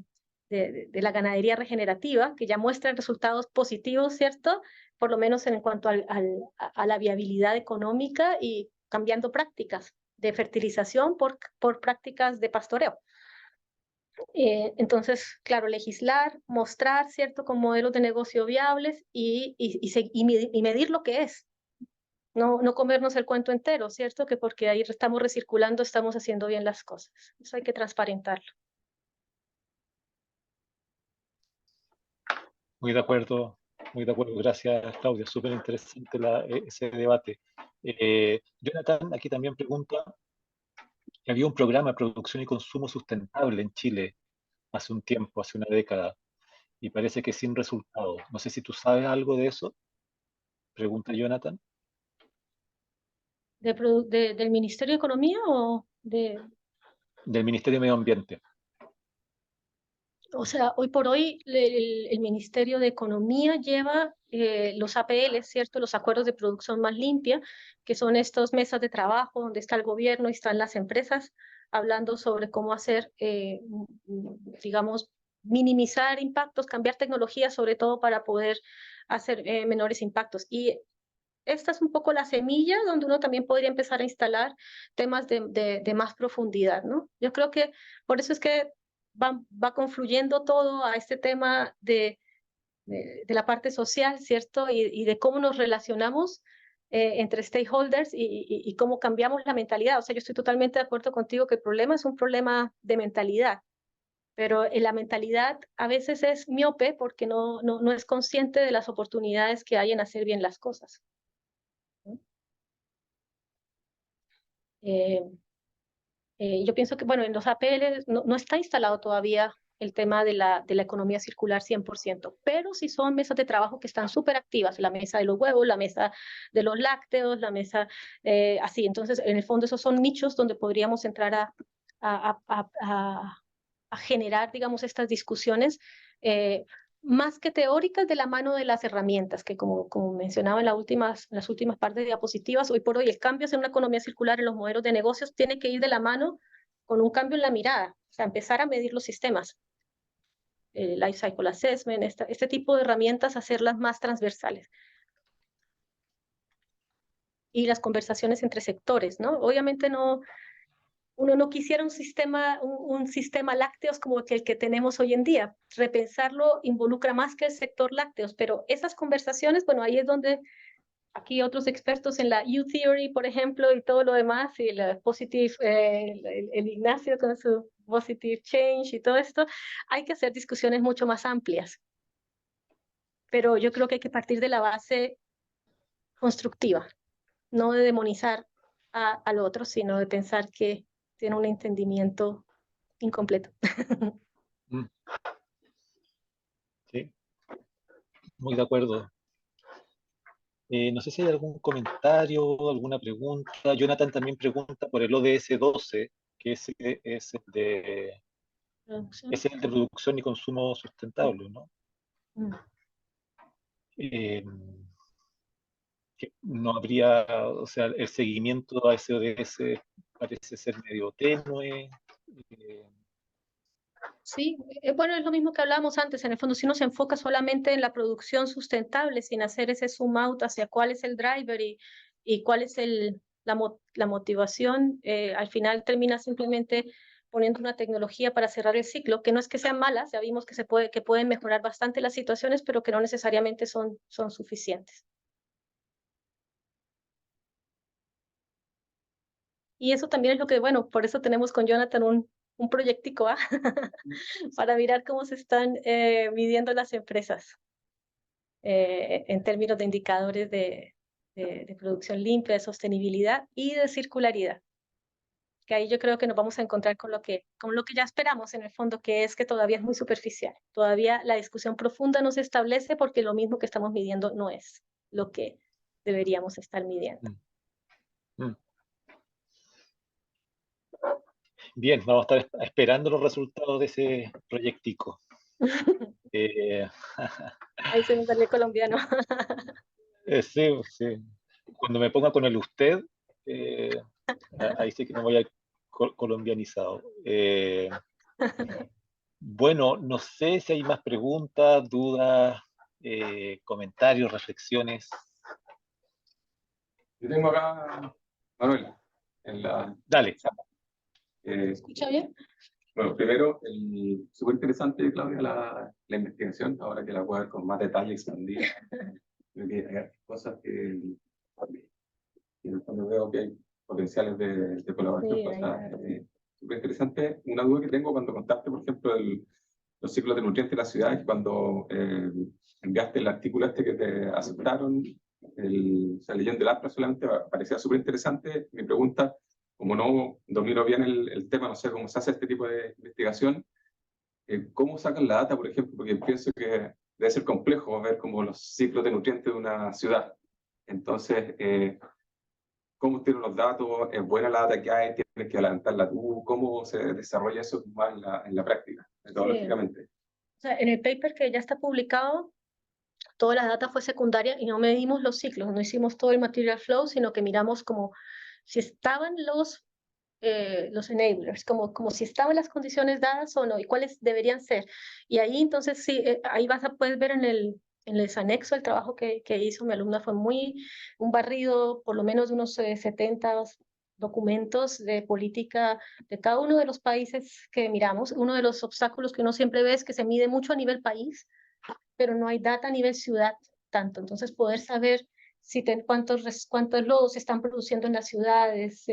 la ganadería regenerativa, que ya muestran resultados positivos, ¿cierto? Por lo menos en cuanto a la viabilidad económica y cambiando prácticas de fertilización por prácticas de pastoreo. Entonces, claro, legislar, mostrar, ¿cierto?, con modelos de negocio viables y medir lo que es. No comernos el cuento entero, ¿cierto? Que porque ahí estamos recirculando, estamos haciendo bien las cosas. Eso hay que transparentarlo. Muy de acuerdo, muy de acuerdo. Gracias, Claudia. Súper interesante ese debate. Jonathan aquí también pregunta, había un programa de producción y consumo sustentable en Chile hace un tiempo, hace una década, y parece que sin resultado. No sé si tú sabes algo de eso, pregunta Jonathan. ¿Del Ministerio de Economía o de...? Del Ministerio de Medio Ambiente. O sea, hoy por hoy el Ministerio de Economía lleva los APL, ¿cierto? Los acuerdos de producción más limpia, que son estas mesas de trabajo donde está el gobierno y están las empresas hablando sobre cómo hacer, digamos, minimizar impactos, cambiar tecnología, sobre todo para poder hacer menores impactos. Y esta es un poco la semilla donde uno también podría empezar a instalar temas de más profundidad, ¿no? Yo creo que por eso es que va confluyendo todo a este tema de la parte social, ¿cierto? Y de cómo nos relacionamos entre stakeholders y cómo cambiamos la mentalidad. O sea, yo estoy totalmente de acuerdo contigo que el problema es un problema de mentalidad, pero la mentalidad a veces es miope porque no es consciente de las oportunidades que hay en hacer bien las cosas. Yo pienso que, bueno, en los APL no está instalado todavía el tema de la economía circular 100%, pero sí son mesas de trabajo que están súper activas, la mesa de los huevos, la mesa de los lácteos, la mesa así. Entonces, en el fondo, esos son nichos donde podríamos entrar a generar, digamos, estas discusiones más que teóricas de la mano de las herramientas, que como mencionaba en las últimas partes de diapositivas, hoy por hoy el cambio hacia una economía circular en los modelos de negocios tiene que ir de la mano con un cambio en la mirada, o sea, empezar a medir los sistemas, life cycle assessment, este tipo de herramientas, hacerlas más transversales. Y las conversaciones entre sectores, ¿no? Obviamente uno no quisiera un sistema lácteos como el que tenemos hoy en día. Repensarlo involucra más que el sector lácteos, pero esas conversaciones, bueno, ahí es donde aquí otros expertos en la U-Theory, por ejemplo, y todo lo demás, y el positive, el Ignacio con su positive change y todo esto, hay que hacer discusiones mucho más amplias. Pero yo creo que hay que partir de la base constructiva, no de demonizar al otro, sino de pensar que tiene un entendimiento incompleto. Mm. Sí, muy de acuerdo. No sé si hay algún comentario, alguna pregunta. Jonathan también pregunta por el ODS 12, que es el de producción y consumo sustentable, ¿no? Que no habría, o sea, el seguimiento a ese ODS parece ser medio tenue. Sí, bueno, es lo mismo que hablábamos antes. En el fondo, si uno se enfoca solamente en la producción sustentable, sin hacer ese zoom out hacia cuál es el driver y cuál es la motivación, al final termina simplemente poniendo una tecnología para cerrar el ciclo, que no es que sean malas, ya vimos que pueden mejorar bastante las situaciones, pero que no necesariamente son suficientes. Y eso también es lo que, bueno, por eso tenemos con Jonathan un proyectico para mirar cómo se están midiendo las empresas en términos de indicadores de producción limpia, de sostenibilidad y de circularidad. Que ahí yo creo que nos vamos a encontrar con lo que ya esperamos en el fondo, que es que todavía es muy superficial. Todavía la discusión profunda no se establece porque lo mismo que estamos midiendo no es lo que deberíamos estar midiendo. Bien, vamos a estar esperando los resultados de ese proyectico. Ahí se me salió el colombiano. Sí, sí. Cuando me ponga con el usted, ahí sí que me voy a colombianizado. Bueno, no sé si hay más preguntas, dudas, comentarios, reflexiones. Yo tengo acá, Manuel, Dale. ¿Escucha bien? Bueno, primero, súper interesante, Claudia, la investigación, ahora que la voy a ver con más detalle expandida. Creo que hay cosas que en el fondo veo que hay potenciales de colaboración. Sí, Cosas súper interesantes. Una duda que tengo cuando contaste, por ejemplo, los ciclos de nutrientes de la ciudad, es cuando enviaste el artículo este que te aceptaron, o sea, leyendo el APRA solamente, parecía súper interesante. Mi pregunta, como no domino bien el tema, no sé cómo se hace este tipo de investigación, ¿cómo sacan la data, por ejemplo? Porque pienso que debe ser complejo ver como los ciclos de nutrientes de una ciudad. Entonces, ¿cómo tienen los datos? ¿Es buena la data que hay? ¿Tienes que adelantarla tú? ¿Cómo se desarrolla eso más en la práctica, metodológicamente? O sea, en el paper que ya está publicado, toda la data fue secundaria y no medimos los ciclos, no hicimos todo el material flow, sino que miramos como si estaban los enablers, como si estaban las condiciones dadas o no, y cuáles deberían ser. Y ahí entonces sí, ahí puedes ver en el anexo el trabajo que hizo mi alumna, fue un barrido, por lo menos de unos 70 documentos de política de cada uno de los países que miramos. Uno de los obstáculos que uno siempre ve es que se mide mucho a nivel país, pero no hay data a nivel ciudad tanto. Entonces, poder saber cuántos lodos se están produciendo en las ciudades,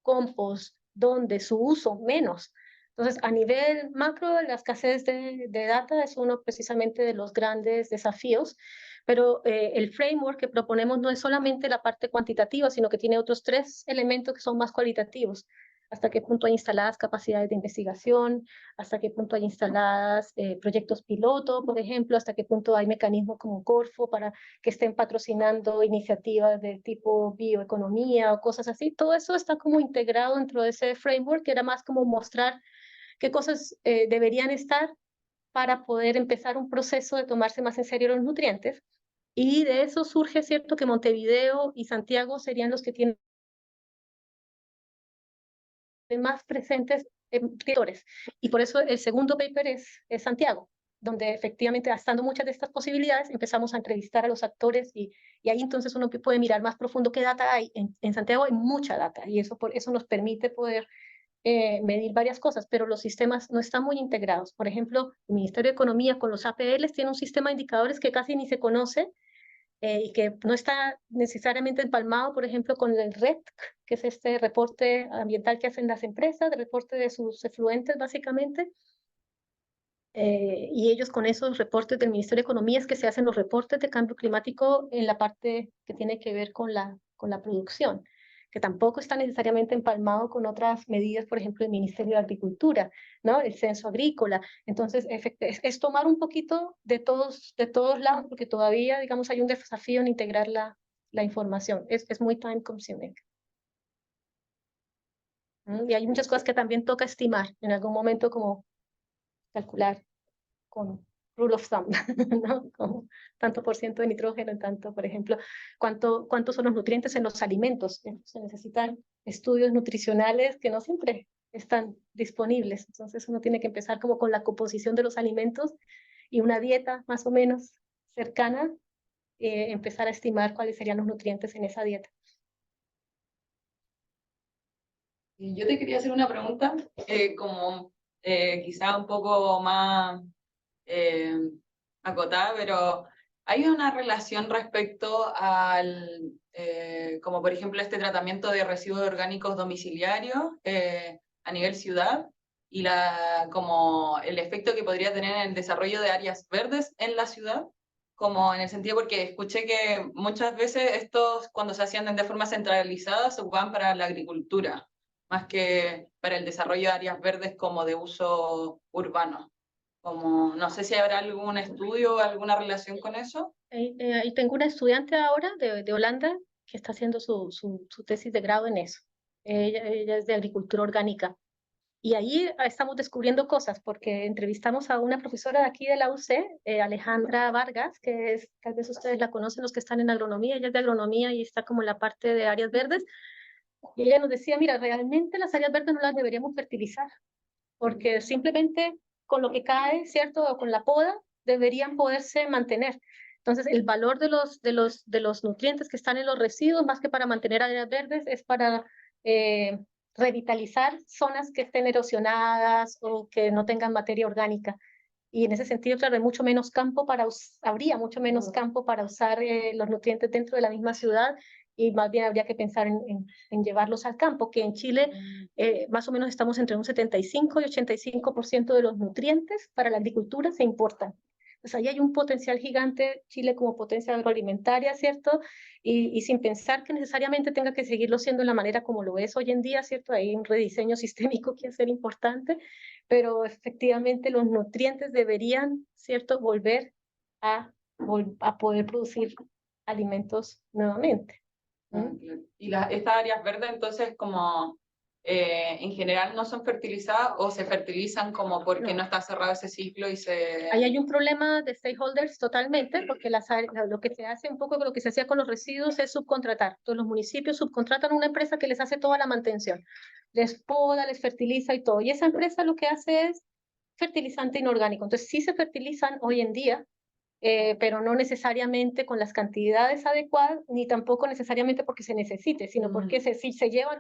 compost, dónde, su uso, menos. Entonces, a nivel macro, la escasez de data es uno precisamente de los grandes desafíos, pero el framework que proponemos no es solamente la parte cuantitativa, sino que tiene otros 3 elementos que son más cualitativos. Hasta qué punto hay instaladas capacidades de investigación, hasta qué punto hay instaladas proyectos piloto, por ejemplo, hasta qué punto hay mecanismos como Corfo para que estén patrocinando iniciativas de tipo bioeconomía o cosas así. Todo eso está como integrado dentro de ese framework, que era más como mostrar qué cosas deberían estar para poder empezar un proceso de tomarse más en serio los nutrientes. Y de eso surge, ¿cierto?, que Montevideo y Santiago serían los que tienen más presentes escritores. Y por eso el segundo paper es Santiago, donde efectivamente, gastando muchas de estas posibilidades, empezamos a entrevistar a los actores y ahí entonces uno puede mirar más profundo qué data hay. En Santiago hay mucha data y eso nos permite poder medir varias cosas, pero los sistemas no están muy integrados. Por ejemplo, el Ministerio de Economía con los APLs tiene un sistema de indicadores que casi ni se conoce y que no está necesariamente empalmado, por ejemplo, con el RET, que es este reporte ambiental que hacen las empresas, el reporte de sus efluentes, básicamente. Y ellos con esos reportes del Ministerio de Economía es que se hacen los reportes de cambio climático en la parte que tiene que ver con la producción, que tampoco está necesariamente empalmado con otras medidas, por ejemplo, el Ministerio de Agricultura, ¿no? El censo agrícola. Entonces, es tomar un poquito de todos lados, porque todavía, digamos, hay un desafío en integrar la información. Es muy time consuming. Y hay muchas cosas que también toca estimar en algún momento, como calcular con rule of thumb, ¿no? Como tanto por ciento de nitrógeno, en tanto, por ejemplo, cuántos son los nutrientes en los alimentos. Se necesitan estudios nutricionales que no siempre están disponibles. Entonces uno tiene que empezar como con la composición de los alimentos y una dieta más o menos cercana, empezar a estimar cuáles serían los nutrientes en esa dieta. Y yo te quería hacer una pregunta, como quizá un poco más acotada, pero ¿hay una relación respecto al, como por ejemplo, este tratamiento de residuos orgánicos domiciliarios a nivel ciudad y como el efecto que podría tener en el desarrollo de áreas verdes en la ciudad? Como en el sentido, porque escuché que muchas veces estos, cuando se hacían de forma centralizada, se ocupaban para la agricultura, más que para el desarrollo de áreas verdes como de uso urbano. Como, no sé si habrá algún estudio o alguna relación con eso. Ahí tengo una estudiante ahora de Holanda que está haciendo su tesis de grado en eso. Ella es de agricultura orgánica. Y ahí estamos descubriendo cosas, porque entrevistamos a una profesora de aquí de la UC, Alejandra Vargas, que es, tal vez ustedes la conocen, los que están en agronomía. Ella es de agronomía y está como en la parte de áreas verdes. Y ella nos decía, mira, realmente las áreas verdes no las deberíamos fertilizar, porque simplemente con lo que cae, ¿cierto? O con la poda, deberían poderse mantener. Entonces, el valor de los nutrientes que están en los residuos, más que para mantener áreas verdes, es para revitalizar zonas que estén erosionadas o que no tengan materia orgánica. Y en ese sentido, claro, hay mucho menos campo habría mucho menos campo para usar los nutrientes dentro de la misma ciudad, y más bien habría que pensar en llevarlos al campo, que en Chile más o menos estamos entre un 75 y 85% de los nutrientes para la agricultura se importan. Pues ahí hay un potencial gigante, Chile como potencia agroalimentaria, ¿cierto? Y sin pensar que necesariamente tenga que seguirlo siendo de la manera como lo es hoy en día, ¿cierto? Hay un rediseño sistémico que hacer importante, pero efectivamente los nutrientes deberían, ¿cierto?, volver a poder producir alimentos nuevamente. Y estas áreas verdes, entonces, como en general no son fertilizadas o se fertilizan como porque no está cerrado ese ciclo y se... Ahí hay un problema de stakeholders totalmente, porque lo que se hace un poco, lo que se hacía con los residuos es subcontratar. Todos los municipios subcontratan a una empresa que les hace toda la mantención. Les poda, les fertiliza y todo. Y esa empresa lo que hace es fertilizante inorgánico. Entonces sí se fertilizan hoy en día, pero no necesariamente con las cantidades adecuadas, ni tampoco necesariamente porque se necesite, sino porque si se llevan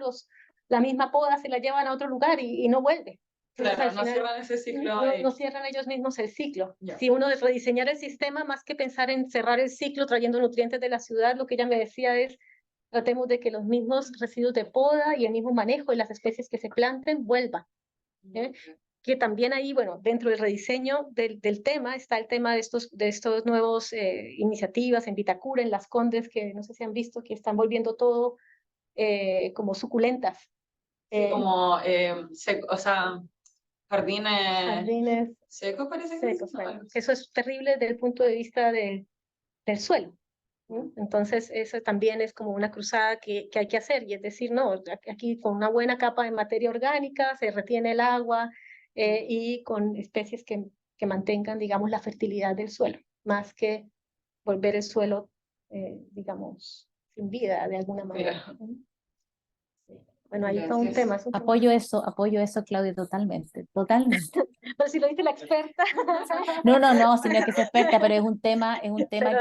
la misma poda, se la llevan a otro lugar y no vuelve. Entonces, Claro, al no final, cierran ese ciclo no ahí. cierran ellos mismos el ciclo. Ya. Si uno de rediseñar el sistema, más que pensar en cerrar el ciclo trayendo nutrientes de la ciudad, lo que ella me decía es, tratemos de que los mismos residuos de poda y el mismo manejo de las especies que se planten vuelvan. Que también ahí, bueno, dentro del rediseño del tema está el tema de estos nuevos iniciativas en Vitacura, en Las Condes, que no sé si han visto, que están volviendo todo como suculentas. Como, o sea, jardines Jardines secos parece que secos, es, bueno, ¿no? que eso es terrible desde el punto de vista del suelo. ¿No? Entonces, eso también es como una cruzada que hay que hacer, y es decir, no, aquí con una buena capa de materia orgánica se retiene el agua y con especies que mantengan, digamos, la fertilidad del suelo, más que volver el suelo, digamos, sin vida de alguna manera. Mira. Sí. Bueno, ahí está un Gracias. tema. Es un tema. Apoyo eso, Claudia, totalmente, totalmente. Pero si lo dice la experta. No, si no es que sea experta, pero es un tema Pero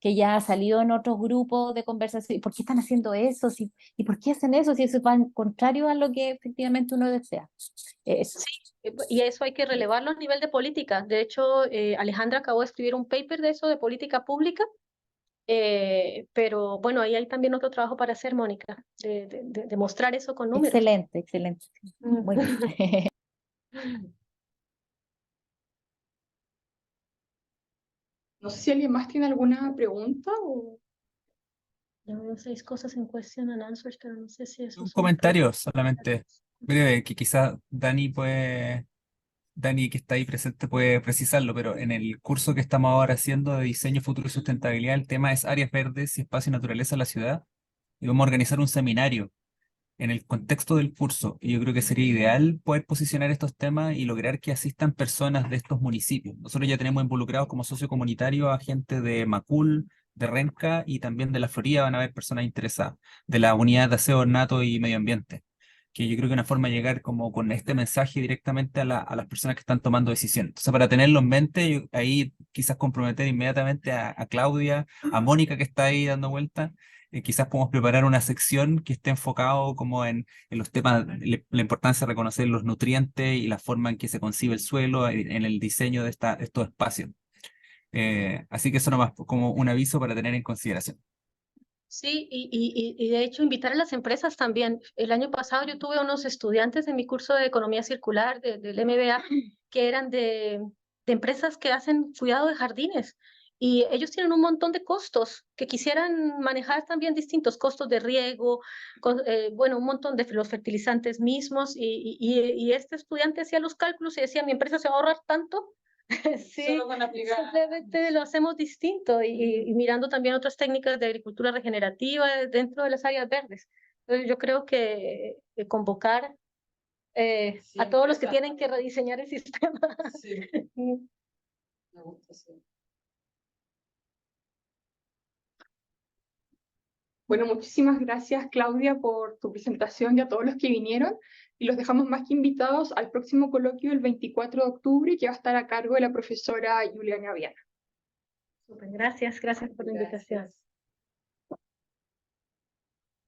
que ya ha salido en otros grupos de conversación. ¿Por qué están haciendo eso? ¿Y por qué hacen eso? Si eso va en contrario a lo que efectivamente uno desea. Eso. y eso hay que relevarlo a nivel de política. De hecho, Alejandra acabó de escribir un paper de eso, de política pública, pero bueno, ahí hay también otro trabajo para hacer, Mónica, de mostrar eso con números. Excelente, excelente. Muy bien. No sé si alguien más tiene alguna pregunta o... Yo veo 6 cosas en question and answers, pero no sé si eso Un es una comentario pregunta. solamente breve, que quizá Dani que está ahí presente puede precisarlo, pero en el curso que estamos ahora haciendo de diseño, futuro y sustentabilidad, el tema es áreas verdes y espacio y naturaleza en la ciudad, y vamos a organizar un seminario en el contexto del curso, y yo creo que sería ideal poder posicionar estos temas y lograr que asistan personas de estos municipios. Nosotros ya tenemos involucrados como socio comunitario a gente de Macul, de Renca y también de la Florida, van a haber personas interesadas, de la unidad de aseo ornato y medio ambiente, que yo creo que una forma de llegar como con este mensaje directamente a las personas que están tomando decisiones. Entonces, para tenerlo en mente, ahí quizás comprometer inmediatamente a Claudia, a Mónica que está ahí dando vuelta, quizás podemos preparar una sección que esté enfocado como en los temas, la importancia de reconocer los nutrientes y la forma en que se concibe el suelo en el diseño de estos espacios. Así que eso nomás como un aviso para tener en consideración. Sí, y de hecho invitar a las empresas también. El año pasado yo tuve unos estudiantes en mi curso de economía circular del MBA que eran de empresas que hacen cuidado de jardines, y ellos tienen un montón de costos que quisieran manejar también, distintos costos de riego, bueno, un montón de los fertilizantes mismos, y este estudiante hacía los cálculos y decía, mi empresa se va a ahorrar tanto. Sí, Solo con aplicar. simplemente lo hacemos distinto, y mirando también otras técnicas de agricultura regenerativa dentro de las áreas verdes. Entonces yo creo que convocar Sí, a todos los que empresa. tienen que rediseñar el sistema. Sí, me gusta, sí. Bueno, muchísimas gracias, Claudia, por tu presentación y a todos los que vinieron. Y los dejamos más que invitados al próximo coloquio el 24 de octubre, que va a estar a cargo de la profesora Juliana Viana. Súper, gracias por la invitación. Gracias.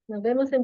Nos vemos en